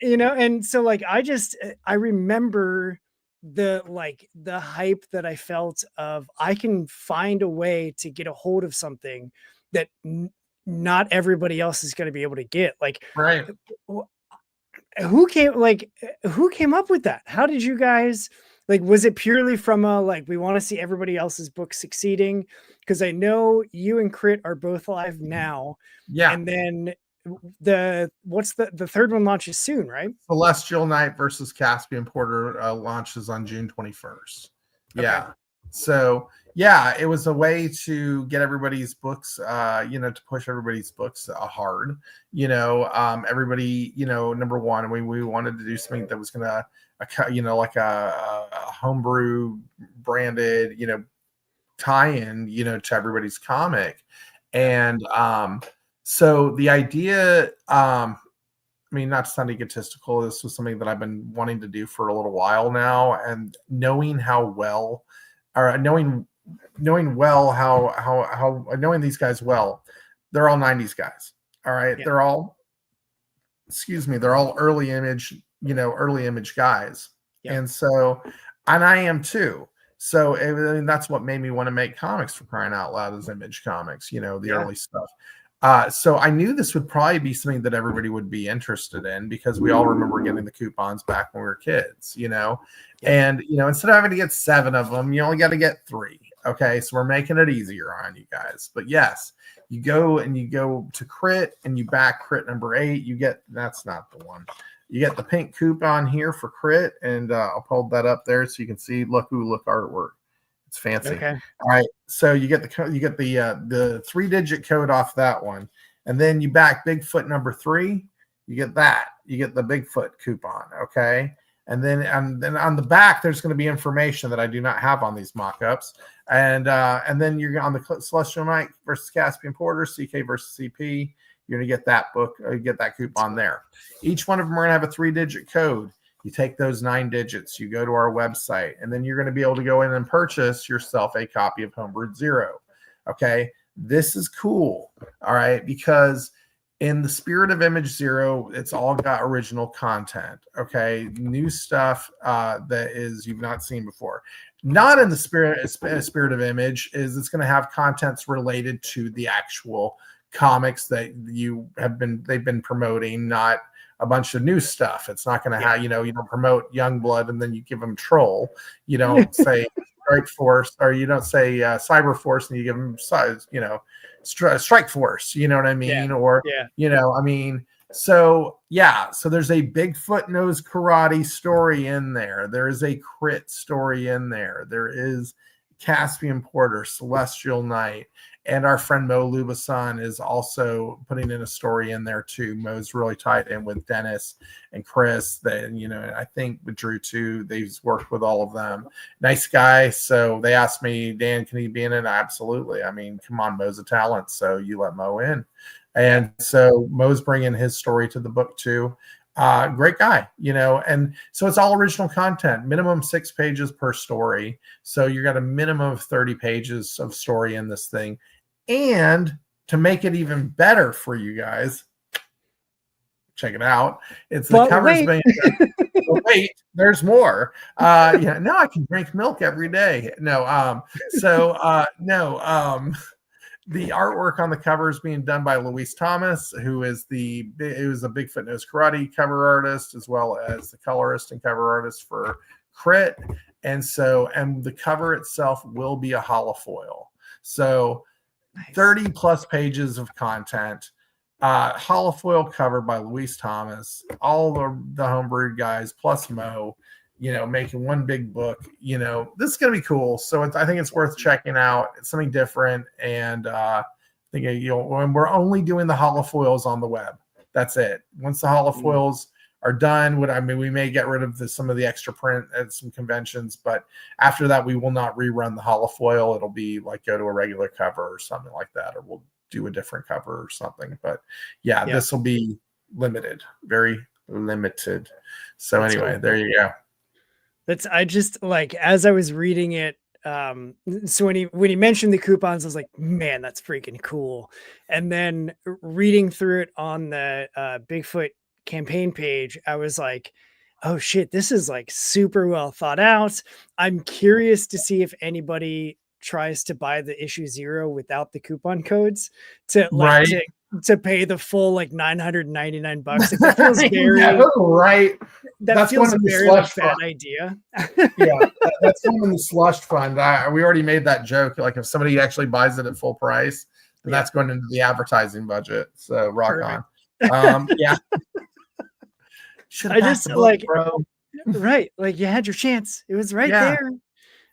and so like, I remember the hype that I felt of, I can find a way to get a hold of something that not everybody else is going to be able to get. Like, right. Who came up with that? How did you guys, like, was it purely from we want to see everybody else's book succeeding? Because I know you and Crit are both alive now. Yeah. And then the third one launches soon, right? Celestial Knight versus Caspian Porter launches on June 21st. Yeah. Okay. So it was a way to get everybody's books, to push everybody's books hard. Everybody, number one, we wanted to do something that was gonna, like a homebrew branded, tie-in, to everybody's comic, and So the idea, I mean, not to sound egotistical, this was something that I've been wanting to do for a little while now, and knowing how well, or knowing well how knowing these guys well, they're all 90s guys. All right. Yeah. They're all, excuse me, they're all early image, early image guys. Yeah. And so, and I am too. So I mean, that's what made me want to make comics, for crying out loud, is image comics, the early stuff. So I knew this would probably be something that everybody would be interested in, because we all remember getting the coupons back when we were kids, and, instead of having to get 7 of them, you only got to get 3. Okay. So we're making it easier on you guys. But yes, you go to Crit and you back Crit number 8. That's not the one. You get the pink coupon here for Crit, and I'll hold that up there so you can see. Look artwork. It's fancy. Okay. All right. So you get the 3-digit code off that one, and then you back Bigfoot number 3. You get that. You get the Bigfoot coupon. Okay. And then on the back, there's going to be information that I do not have on these mock-ups. And then you're on the Celestial Knight versus Caspian Porter, CK versus CP. You're going to get that book, or you get that coupon there. Each one of them are going to have a 3-digit code. You take those 9 digits, you go to our website, and then you're going to be able to go in and purchase yourself a copy of Homebrewed Zero. Okay. This is cool. All right. Because in the spirit of Image Zero, it's all got original content. Okay. New stuff that is you've not seen before. Not in the spirit of Image is it's going to have contents related to the actual comics that they've been promoting, not a bunch of new stuff. It's not going to have, you don't promote Youngblood and then you give them Troll. You don't say Strike Force, or you don't say Cyber Force and you give them Strike Force. You know what I mean? Yeah. Or, yeah. I mean, so yeah. So there's a Bigfoot Knows Karate story in there. There is a Crit story in there. There is Caspian Porter, Celestial Knight. And our friend Mo Lubasan is also putting in a story in there too. Mo's really tied in with Dennis and Chris. I think with Drew too. They've worked with all of them. Nice guy. So they asked me, Dan, can he be in it? Absolutely. I mean, come on, Mo's a talent. So you let Mo in. And so Mo's bringing his story to the book too. Great guy, and so it's all original content, minimum 6 pages per story. So you got a minimum of 30 pages of story in this thing. And to make it even better for you guys, check it out. It's the covers. Wait, there's more. Now I can drink milk every day. The artwork on the cover is being done by Luis Thomas, who is a Bigfoot Knows Karate cover artist, as well as the colorist and cover artist for Crit. And the cover itself will be a holofoil. So nice. 30 plus pages of content, holofoil cover by Luis Thomas, all the homebrewed guys plus Mo, making one big book. This is going to be cool. So I think it's worth checking out. It's something different. And I think when we're only doing the holofoils on the web, that's it. Once the holofoils are done, we may get rid of some of the extra print at some conventions, but after that, we will not rerun the holofoil. It'll be like go to a regular cover or something like that, or we'll do a different cover or something. But yeah. This will be limited, very limited. So that's anyway, cool. There you go. I just like, as I was reading it, so when he mentioned the coupons, I was like, man, that's freaking cool. And then reading through it on the Bigfoot campaign page, I was like, oh shit, this is like super well thought out. I'm curious to see if anybody tries to buy the issue 0 without the coupon codes to pay the full like $999. It feels very right. That's feels very like bad idea. Yeah, that's one in the slush fund. We already made that joke. Like if somebody actually buys it at full price, then that's going into the advertising budget. So rock on. Yeah. I just bro. Right. Like you had your chance. It was right there.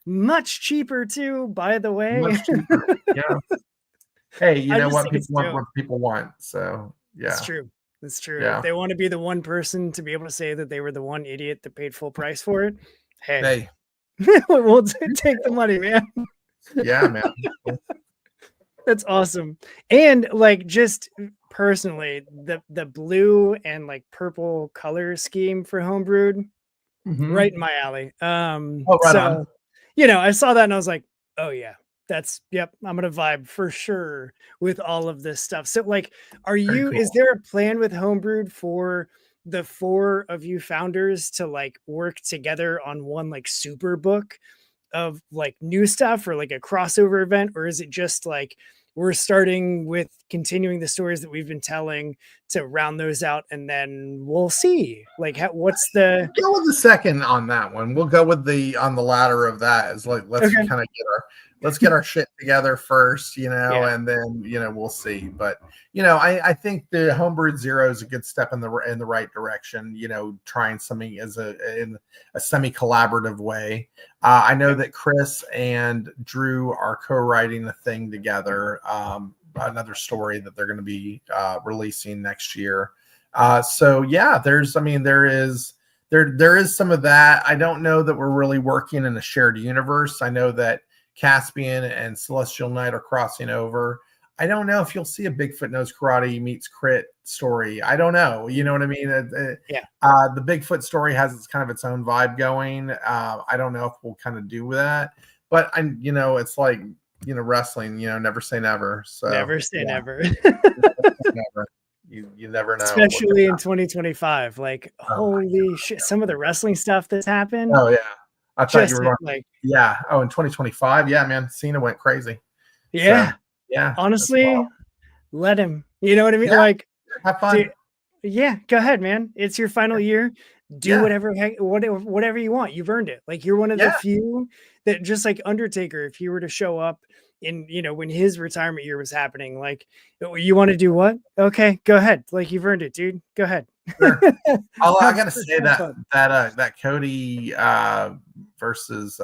Much cheaper too, by the way. Much cheaper. Yeah. Hey, you know what? People want what people want. So yeah. It's true. It's true. Yeah. If they want to be the one person to be able to say that they were the one idiot that paid full price for it, hey. We'll take the money, man. Yeah, man. That's awesome. And like just personally, the blue and like purple color scheme for homebrewed, right in my alley. Oh, right on. So I saw that and I was like, oh yeah, yep, I'm gonna vibe for sure with all of this stuff. So like, Very is cool. there a plan with homebrewed for the four of you founders to like work together on one like super book of like new stuff or like a crossover event, or is it just like we're starting with continuing the stories that we've been telling to round those out and then we'll see like what's the Go with the second on that one. We'll go with the on the ladder of that. Is like let's okay. kind of let's get our shit together first, Yeah. and then we'll see. But I think the Homebrewed Zero is a good step in the right direction. Trying something in a semi collaborative way. I know that Chris and Drew are co-writing a thing together. Another story that they're going to be releasing next year. So yeah, there is some of that. I don't know that we're really working in a shared universe. I know that Caspian and Celestial Knight are crossing over. I don't know if you'll see a Bigfoot Knows Karate meets Crit story. I don't know. You know what I mean? Yeah. The Bigfoot story has its own vibe going. I don't know if we'll kind of do that, but it's like, wrestling, never say never. So Never say never. never. You never know. Especially in 2025. Like, holy shit, some of the wrestling stuff that's happened. Oh yeah. I thought you were going like, yeah. Oh, in 2025. Yeah, man. Cena went crazy. yeah. So, yeah. Honestly, let him. You know what I mean? Yeah, like, have fun. dude, yeah, go ahead, man. It's your final year. Do whatever you want. You've earned it. Like, you're one of the few that, just like Undertaker, if he were to show up in, when his retirement year was happening, like, you want to do what? Okay, go ahead. Like, you've earned it, dude. Go ahead. Sure. I gotta say that Cody versus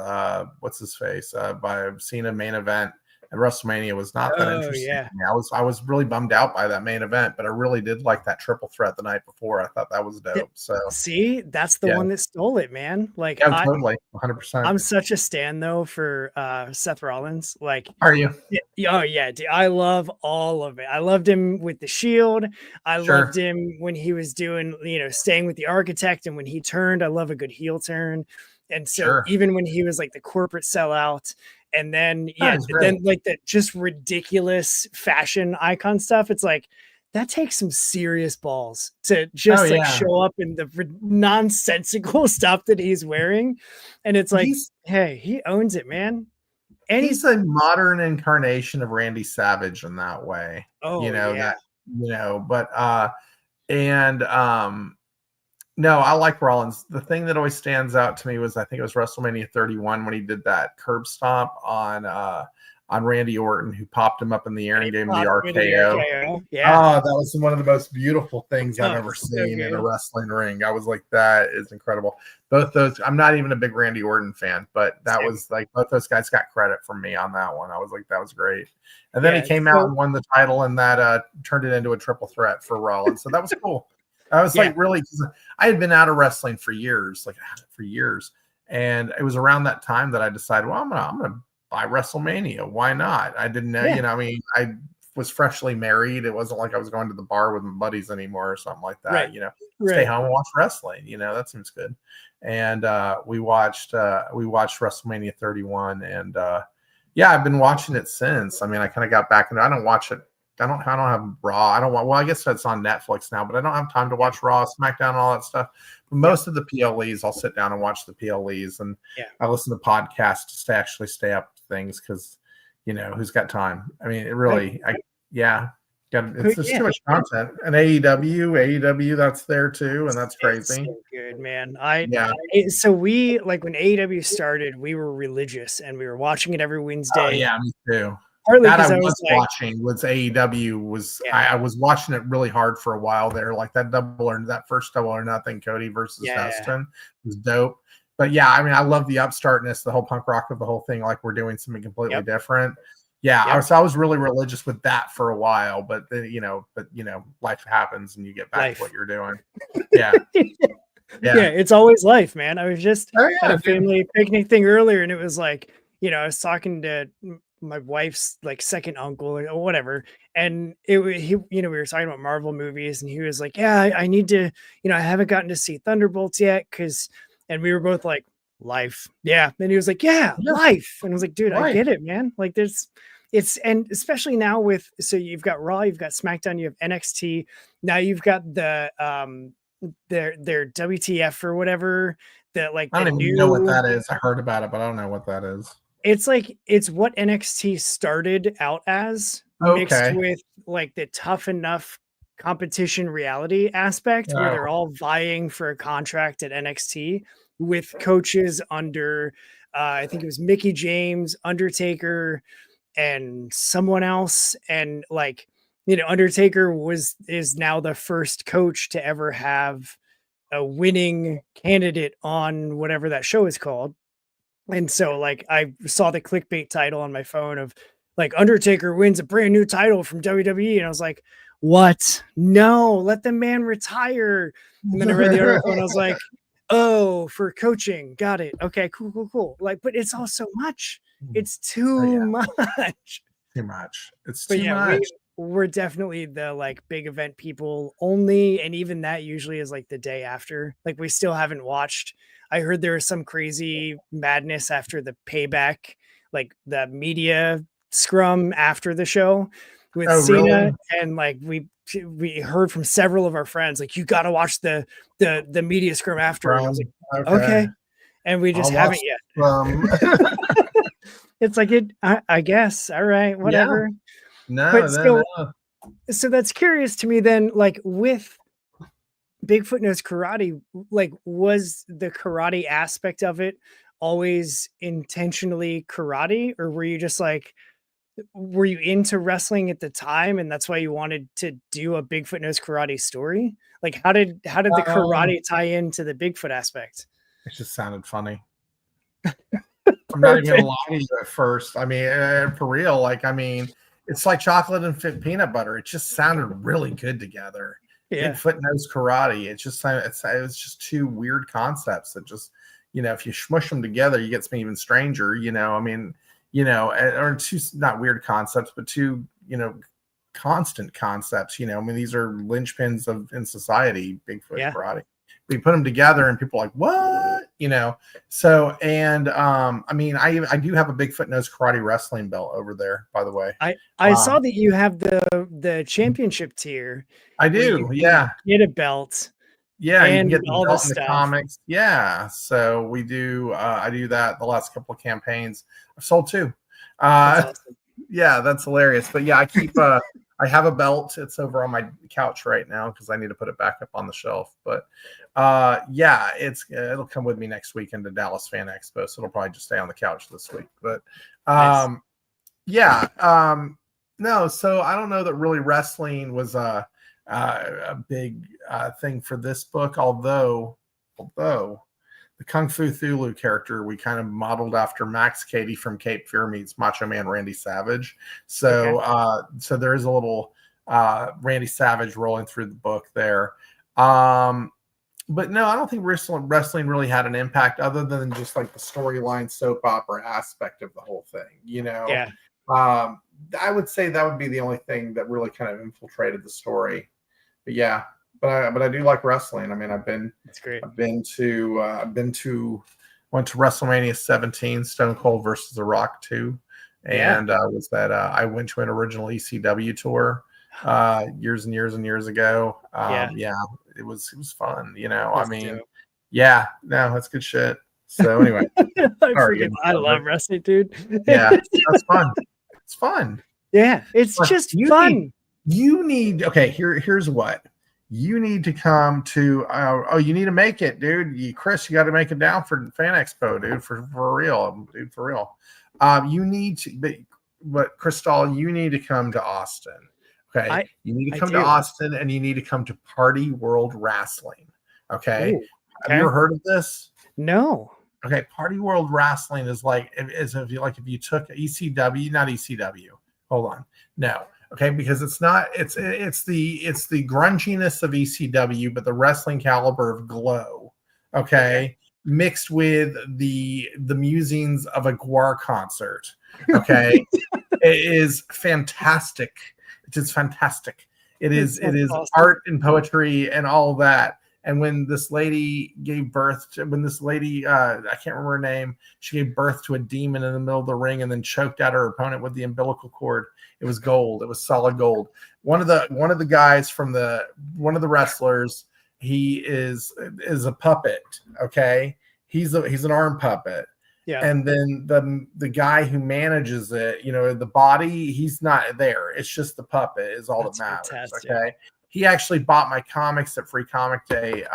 what's his face by Cena main event at WrestleMania was not that interesting. Yeah. I was really bummed out by that main event, but I really did like that triple threat the night before. I thought that was dope. So see, that's the one that stole it, man. Like, totally, 100%. I'm such a stan though for Seth Rollins. Like, are you? Oh yeah, dude, I love all of it. I loved him with the Shield. I loved him when he was doing, staying with the Architect, and when he turned, I love a good heel turn. And so even when he was like the corporate sellout, and then then like that just ridiculous fashion icon stuff, it's like that takes some serious balls to just show up in the nonsensical stuff that he's wearing. And it's like, hey, he owns it, man. And he's a modern incarnation of Randy Savage in that way. No, I like Rollins. The thing that always stands out to me was, I think it was WrestleMania 31 when he did that curb stomp on Randy Orton, who popped him up in the air and gave him the RKO. Yeah. Oh, that was one of the most beautiful things I've ever seen in a wrestling ring. I was like, that is incredible. Both those, I'm not even a big Randy Orton fan, but that was like, both those guys got credit from me on that one. I was like, that was great. And then he came out and won the title, and that turned it into a triple threat for Rollins. So that was cool. I was like, really, because I had been out of wrestling for years, and it was around that time that I decided, well, I'm gonna buy WrestleMania. Why not? I didn't know, I was freshly married. It wasn't like I was going to the bar with my buddies anymore or something like that. Stay home and watch wrestling. That seems good. And we watched WrestleMania 31, and I've been watching it since. I mean, I kind of got back into. I don't watch it. I don't have Raw. I guess that's on Netflix now, but I don't have time to watch Raw, SmackDown, all that stuff. But most of the PLEs, I'll sit down and watch the PLEs, and I listen to podcasts to actually stay up to things, because, who's got time? I mean, it really, it's just too much content. And AEW, that's there too, and that's crazy. So good, man. So we, like, when AEW started, we were religious and we were watching it every Wednesday. Oh, yeah, me too. Partly that I was watching was AEW. I was watching it really hard for a while there. Like that first Double or Nothing, Cody versus Dustin was dope. But I mean, I love the upstartness, the whole punk rock of the whole thing. Like, we're doing something completely different. I was really religious with that for a while, but then, life happens and you get back to what you're doing. Yeah, it's always life, man. I was just at a family picnic thing earlier, and it was like, I was talking to my wife's like second uncle or whatever, and he, we were talking about Marvel movies, and he was like, "Yeah, I need to, I haven't gotten to see Thunderbolts yet, because," and we were both like, "Life, yeah," and he was like, "Yeah, Yeah, life," and I was like, "Dude, I right. get it, man. Like, and especially now with, so you've got Raw, you've got SmackDown, you have NXT, now you've got the their WTF or whatever, the like I the don't even know what new, that is. I heard about it, but I don't know what that is. it's like it's what NXT started out as, mixed Okay. with like the tough enough competition reality aspect, where Oh, they're all vying for a contract at NXT with coaches under I think it was Mickey James, Undertaker, and someone else. And like, Undertaker is now the first coach to ever have a winning candidate on whatever that show is called. And so like I saw the clickbait title on my phone of like Undertaker wins a brand new title from WWE, and I was like, what? No, let the man retire. And then I read the article and I was like, oh, for coaching. Got it. Okay, cool, cool, cool. Like, but it's all so much. It's oh too yeah, much. too much. It's But too yeah, much. we're definitely the like big event people only, and even that usually is like the day after. Like we still haven't watched. I heard there was some crazy madness after the Payback, like the media scrum after the show with Oh, Cena, really? and like we heard from several of our friends like, you got to watch the media scrum after, and I was like, From okay. okay, and we just I'll watch haven't yet. some. It's like I guess, all right, Yeah. whatever. No, But no, so no. so that's curious to me then, like with Bigfoot Knows Karate, like was the karate aspect of it always intentionally karate, or were you just like, were you into wrestling at the time and that's why you wanted to do a Bigfoot Knows Karate story? Like how did the Um, karate tie into the Bigfoot aspect? it just sounded funny. I'm not even gonna Perfect. lie to you at first. I mean, for real. Like, I mean, it's like chocolate and peanut butter. It just sounded really good together. Yeah. Bigfoot knows karate. It just sounded. It was just two weird concepts that just, if you smush them together, you get something even stranger. I mean, or two not weird concepts, but two, constant concepts. I mean, these are linchpins of in society. Bigfoot Yeah. karate. We put them together, and people are like, what? So, and I mean, I do have a Bigfoot Knows Karate wrestling belt over there, by the way. I saw Um, that you have the championship tier I where you do, can yeah, get a belt yeah. You can and get the all the belt in the stuff. comics, yeah. So we do. I do that the last couple of campaigns. I've sold two. That's Uh, awesome. yeah, that's hilarious. But yeah, I have a belt. It's over on my couch right now because I need to put it back up on the shelf. But yeah, it'll come with me next weekend to Dallas Fan Expo, so it'll probably just stay on the couch this week. But Nice. yeah, no, so I don't know that really wrestling was a big thing for this book, although the Kung Fu Thulu character we kind of modeled after Max Cady from Cape Fear meets Macho Man Randy Savage. Okay. So there is a little Randy Savage rolling through the book there. But no, I don't think wrestling really had an impact other than just like the storyline soap opera aspect of the whole thing. Yeah, I would say that would be the only thing that really kind of infiltrated the story. But yeah, but I do like wrestling. I mean, that's great. went to WrestleMania 17, Stone Cold versus The Rock 2, Yeah. and I went to an original ECW tour years and years and years ago. Yeah. Yeah, it was fun. I That's mean, dope. yeah, no, that's good shit. So anyway, sorry, I love wrestling, dude. yeah, that's fun. It's fun. Yeah, it's But just fun. you need okay, here's what you need to come to. You need to make it, dude. Chris, you got to make it down for Fan Expo, dude, for real, dude, for real. You need to, but Crystal, you need to come to Austin. Okay, you need to I come to do. Austin, and you need to come to Party World Wrestling. Okay, Ooh, have you okay. ever heard of this? No. Okay, Party World Wrestling is like if you took ECW, not ECW. Hold on, no, okay, because it's not. It's the grunginess of ECW, but the wrestling caliber of Glow. Okay. Okay, mixed with the musings of a guar concert. Okay. It is fantastic. It is fantastic. It is awesome. art and poetry and all that. And when this lady gave birth to, I can't remember her name, she gave birth to a demon in the middle of the ring and then choked out her opponent with the umbilical cord. It was gold. It was solid gold. One of the guys from one of the wrestlers, he is a puppet. Okay. He's an arm puppet. Yeah. And then the guy who manages it, the body, he's not there. It's just the puppet is all that matters. Fantastic. Okay. He actually bought my comics at Free Comic Day.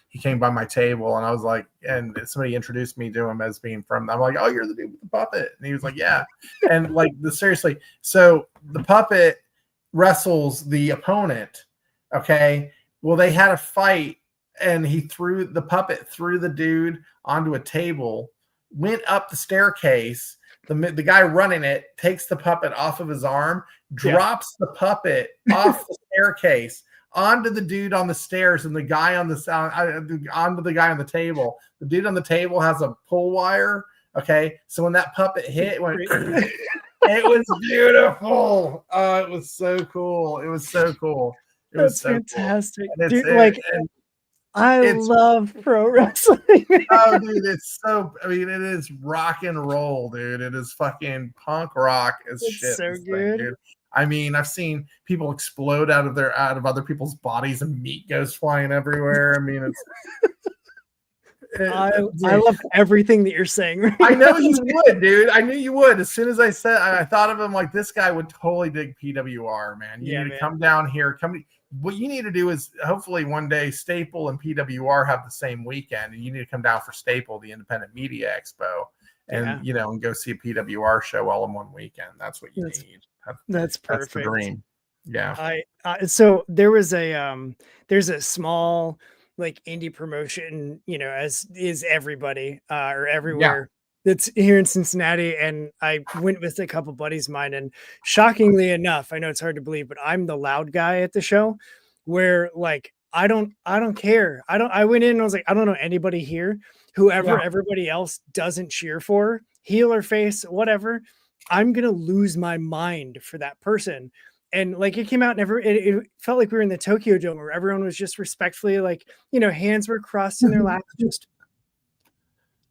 He came by my table and I was like, and somebody introduced me to him as being I'm like, oh, you're the dude with the puppet. And he was like, yeah. And like seriously. So the puppet wrestles the opponent. Okay. Well, they had a fight and he threw the puppet through the dude onto a table, went up the staircase. The guy running it takes the puppet off of his arm, drops the puppet off the staircase onto the dude on the stairs, and the guy on onto the guy on the table. The dude on the table has a pull wire. Okay, so when that puppet hit, it went. It was beautiful. Oh, it was so cool. It was so cool. It was so fantastic. Cool. Dude, I love pro wrestling. Oh, dude, it is rock and roll, dude. It is fucking punk rock as shit. So good. Dude. I mean, I've seen people explode out of other people's bodies and meat goes flying everywhere. I mean, I love everything that you're saying. Right I know you would, dude. I knew you would. As soon as I thought of him like this guy would totally dig PWR, man. You need to come down here. What you need to do is hopefully one day Staple and PWR have the same weekend, and you need to come down for Staple, the Independent Media Expo, and and go see a PWR show all in one weekend. That's what you need. That's perfect. That's the dream. Yeah. So there's a small like indie promotion, as is everybody or everywhere. That's here in Cincinnati, and I went with a couple buddies of mine, and shockingly enough, I know it's hard to believe, but I'm the loud guy at the show, where like I don't care. I went in and I was like, I don't know anybody here. Whoever everybody else doesn't cheer for, heel or face, whatever, I'm gonna lose my mind for that person. And like it came out and it felt like we were in the Tokyo Dome where everyone was just respectfully like, hands were crossed in their laps, just.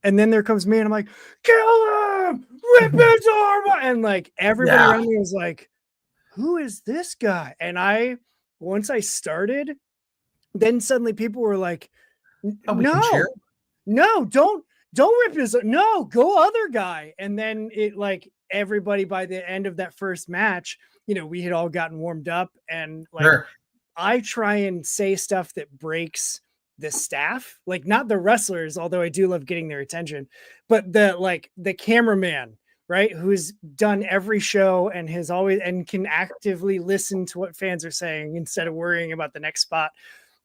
And then there comes me and I'm like, kill him, rip his arm. And like everybody around me was like, who is this guy? And once I started, then suddenly people were like, no, don't rip his, no, go other guy. And then it like everybody by the end of that first match, we had all gotten warmed up and like, I try and say stuff that breaks the staff, like not the wrestlers, although I do love getting their attention, but the cameraman, right, who's done every show and has always and can actively listen to what fans are saying instead of worrying about the next spot.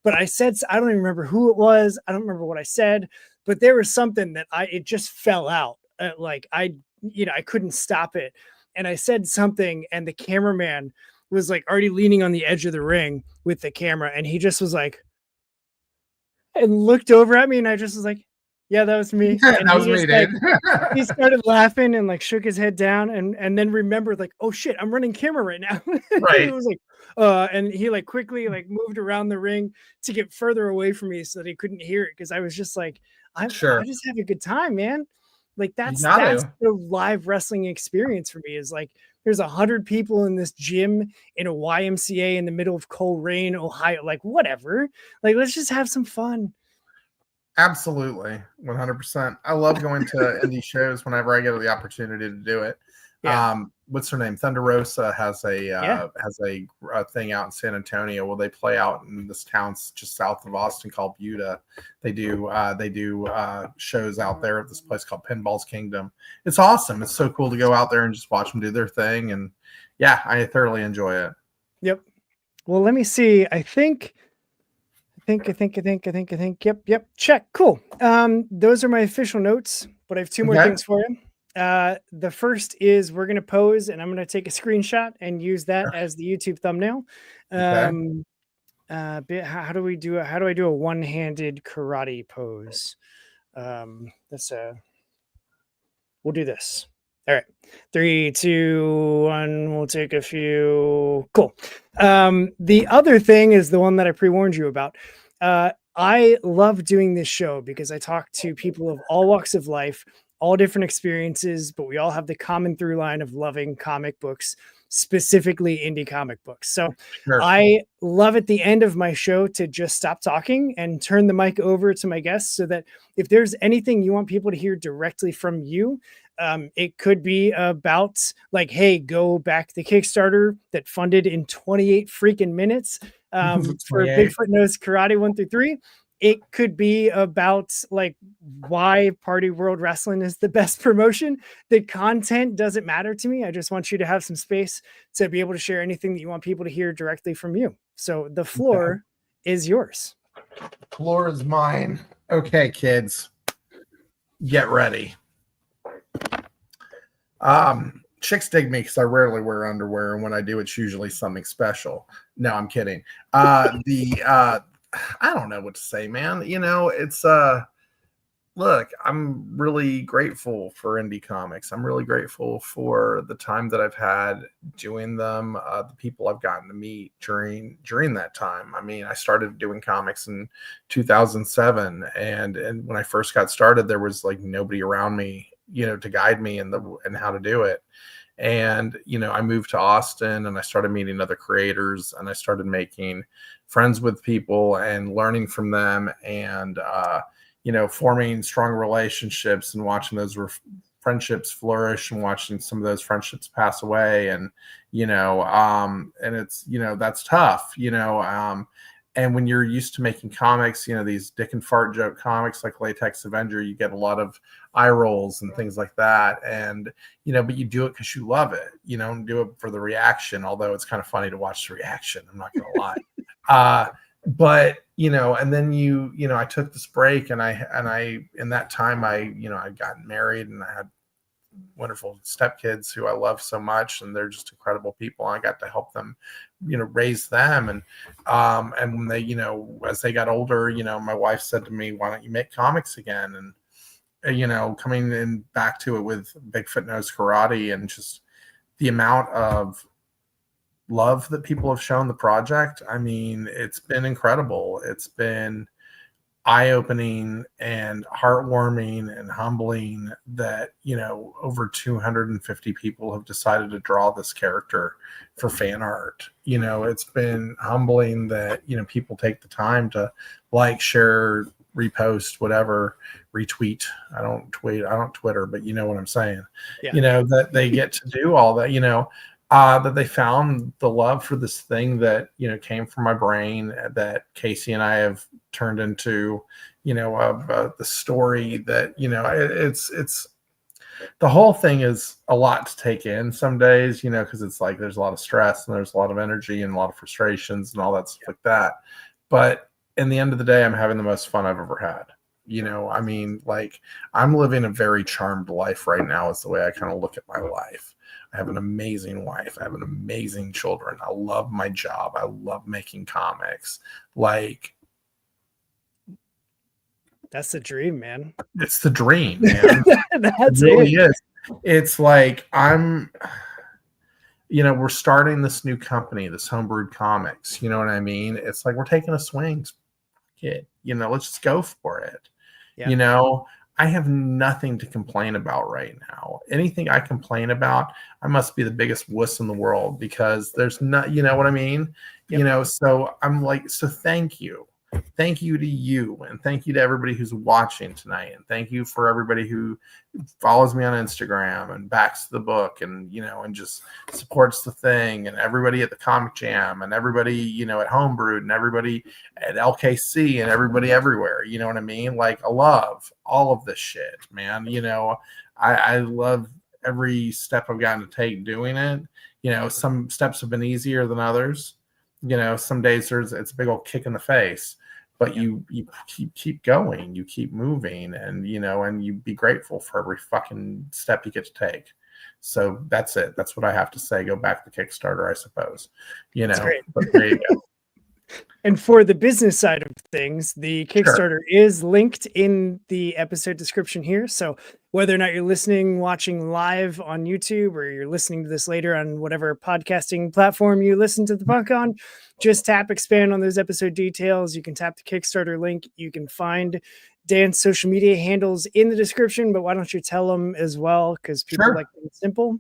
But I don't even remember who it was. I don't remember what I said, but there was something that it just fell out. I couldn't stop it. And I said something and the cameraman was like already leaning on the edge of the ring with the camera. And he just was like, and looked over at me, and I just was like, yeah, that was me. And that was me, dude. He started laughing and like shook his head down and then remembered like, oh shit, I'm running camera right now. Right. He was like, and he like quickly like moved around the ring to get further away from me so that he couldn't hear it. Cause I was just like, I just have a good time, man. Like that's the live wrestling experience for me is like, there's 100 people in this gym in a YMCA in the middle of Coleraine, Ohio, like whatever. Like, let's just have some fun. Absolutely. 100%. I love going to indie shows whenever I get the opportunity to do it. Yeah. What's her name? Thunder Rosa has a thing out in San Antonio where they play out in this town just south of Austin called Buda. They do shows out there at this place called Pinball's Kingdom. It's awesome. It's so cool to go out there and just watch them do their thing. And yeah, I thoroughly enjoy it. Yep. Well, let me see. I think. Yep. Check. Cool. Those are my official notes, but I have two more things for you. The first is we're going to pose and I'm going to take a screenshot and use that as the YouTube thumbnail. How do I do a one-handed karate pose? That's we'll do this. All right. 3, 2, 1. We'll take a few. Cool. The other thing is the one that I pre-warned you about. I love doing this show because I talk to people of all walks of life, all different experiences, but we all have the common through line of loving comic books, specifically indie comic books. So Sure. I love at the end of my show to just stop talking and turn the mic over to my guests so that if there's anything you want people to hear directly from you, it could be about like, hey, go back the Kickstarter that funded in 28 freaking minutes for 28. Bigfoot Knows Karate 1 through 3. It could be about like why Party World Wrestling is the best promotion. The content doesn't matter to me. I just want you to have some space to be able to share anything that you want people to hear directly from you. So the floor is yours. Floor is mine. Okay, kids, get ready. Chicks dig me because I rarely wear underwear, and when I do, it's usually something special. No, I'm kidding. I don't know what to say, man. You know, it's look, I'm really grateful for indie comics. I'm really grateful for the time that I've had doing them, the people I've gotten to meet during that time. I mean, I started doing comics in 2007, and when I first got started, there was like nobody around me, you know, to guide me and how to do it. And, you know, I moved to Austin and I started meeting other creators and I started making friends with people and learning from them and, you know, forming strong relationships and watching those friendships flourish and watching some of those friendships pass away. And, you know, and it's, you know, that's tough, you know, and when you're used to making comics, you know, these dick and fart joke comics like Latex Avenger, you get a lot of eye rolls and things like that. And, you know, but you do it because you love it. You don't do it for the reaction, although it's kind of funny to watch the reaction. I'm not going to lie. But, you know, and then you know, I took this break and I, in that time, you know, I'd gotten married and I had wonderful stepkids who I love so much, and they're just incredible people. I got to help them, you know, raise them. And when they, you know, as they got older, you know, my wife said to me, why don't you make comics again? And, you know, coming in back to it with Bigfoot Knows Karate and just the amount of love that people have shown the project. I mean, it's been incredible. It's been eye-opening and heartwarming and humbling that, you know, over 250 people have decided to draw this character for fan art. You know, it's been humbling that, you know, people take the time to like, share, repost, whatever, retweet. I don't Twitter, but you know what I'm saying. Yeah. You know, that they get to do all that, you know, that they found the love for this thing that, you know, came from my brain, that Casey and I have turned into, you know, the story that, you know, it's the whole thing is a lot to take in some days, you know, because it's like there's a lot of stress and there's a lot of energy and a lot of frustrations and all that stuff like that. But in the end of the day, I'm having the most fun I've ever had. You know, I mean, like, I'm living a very charmed life right now is the way I kind of look at my life. I have an amazing wife. I have an amazing children. I love my job. I love making comics. Like, that's the dream, man. It's the dream, man. That's it really is. It's like you know, we're starting this new company, this Homebrewed Comics. You know what I mean? It's like we're taking a swing, kid. You know, let's just go for it. Yeah. You know, I have nothing to complain about right now. Anything I complain about, I must be the biggest wuss in the world because there's not, you know what I mean? Yep. You know, so I'm like, so thank you. Thank you to you, and thank you to everybody who's watching tonight, and thank you for everybody who follows me on Instagram and backs the book, and, you know, and just supports the thing, and everybody at the Comic Jam, and everybody, you know, at Homebrewed, and everybody at LKC, and everybody everywhere. You know what I mean? Like, I love all of this shit, man. You know, I love every step I've gotten to take doing it. You know, some steps have been easier than others. You know, some days it's a big old kick in the face, but you keep going, you keep moving, and, you know, and you be grateful for every fucking step you get to take. So that's it. That's what I have to say. Go back to Kickstarter, I suppose. You know, but there you go. And for the business side of things, the Sure. Kickstarter is linked in the episode description here. So whether or not you're listening, watching live on YouTube, or you're listening to this later on whatever podcasting platform you listen to the punk on, just tap expand on those episode details. You can tap the Kickstarter link. You can find Dan's social media handles in the description, but why don't you tell them as well? Because people Sure. like things simple.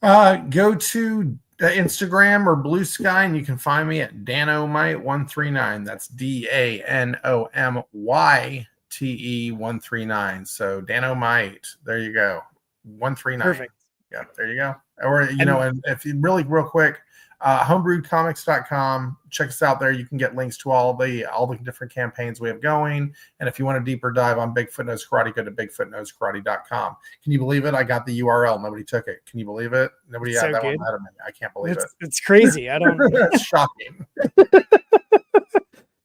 Go to Instagram or Blue Sky, and you can find me at Danomite139. That's DANOMYTE139. So Danomite. There you go. 139. Perfect. Yeah, there you go. Or And and if you real quick, homebrewedcomics.com. Check us out there. You can get links to all the different campaigns we have going. And if you want a deeper dive on Bigfoot Knows Karate, go to bigfootknowskarate.com. Can you believe it? I got the URL. Nobody took it. Can you believe it? Nobody got that one ahead of me. I can't believe it. It's crazy. I don't. It's shocking.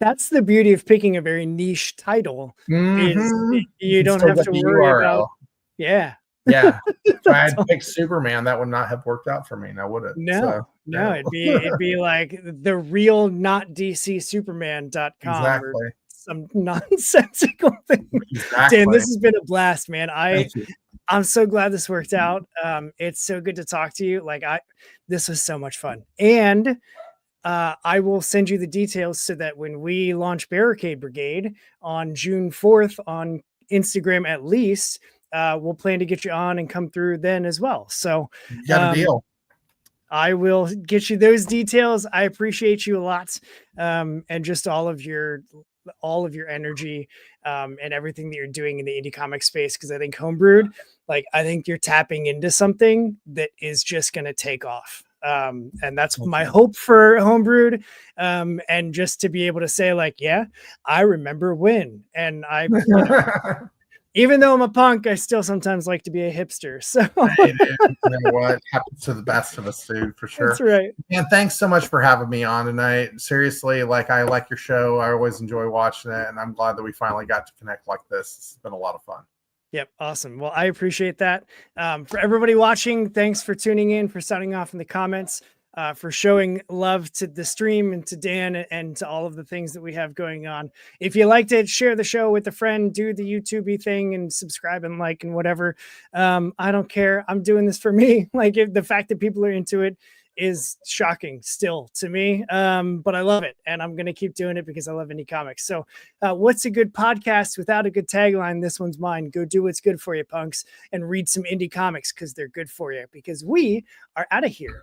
That's the beauty of picking a very niche title. Mm-hmm. Is you don't have to worry about. Yeah. Yeah. If I had picked Superman, that would not have worked out for me. Now would it? No, So, no, it'd be like the real not DC Superman.com exactly. or some nonsensical thing. Exactly. Dan, this has been a blast, man. Thank you. I'm so glad this worked out. It's so good to talk to you. This was so much fun. And I will send you the details so that when we launch Barricade Brigade on June 4th on Instagram, at least, we'll plan to get you on and come through then as well. So You got a deal. I will get you those details. I appreciate you a lot. And just all of your energy and everything that you're doing in the indie comic space. Cause I think Homebrewed, I think you're tapping into something that is just going to take off. And that's my hope for Homebrewed. And just to be able to say yeah, I remember when, and even though I'm a punk, I still sometimes like to be a hipster. So hey, you know what happens to the best of us, dude, for sure. That's right. And thanks so much for having me on tonight. Seriously, I like your show. I always enjoy watching it, and I'm glad that we finally got to connect like this. It's been a lot of fun. Yep. Awesome. Well, I appreciate that. For everybody watching, thanks for tuning in, for signing off in the comments, for showing love to the stream and to Dan and to all of the things that we have going on. If you liked it, share the show with a friend, do the YouTube thing and subscribe and like and whatever. I don't care. I'm doing this for me. If the fact that people are into it is shocking still to me. But I love it. And I'm going to keep doing it because I love indie comics. So what's a good podcast without a good tagline? This one's mine. Go do what's good for you, punks, and read some indie comics because they're good for you, because we are out of here.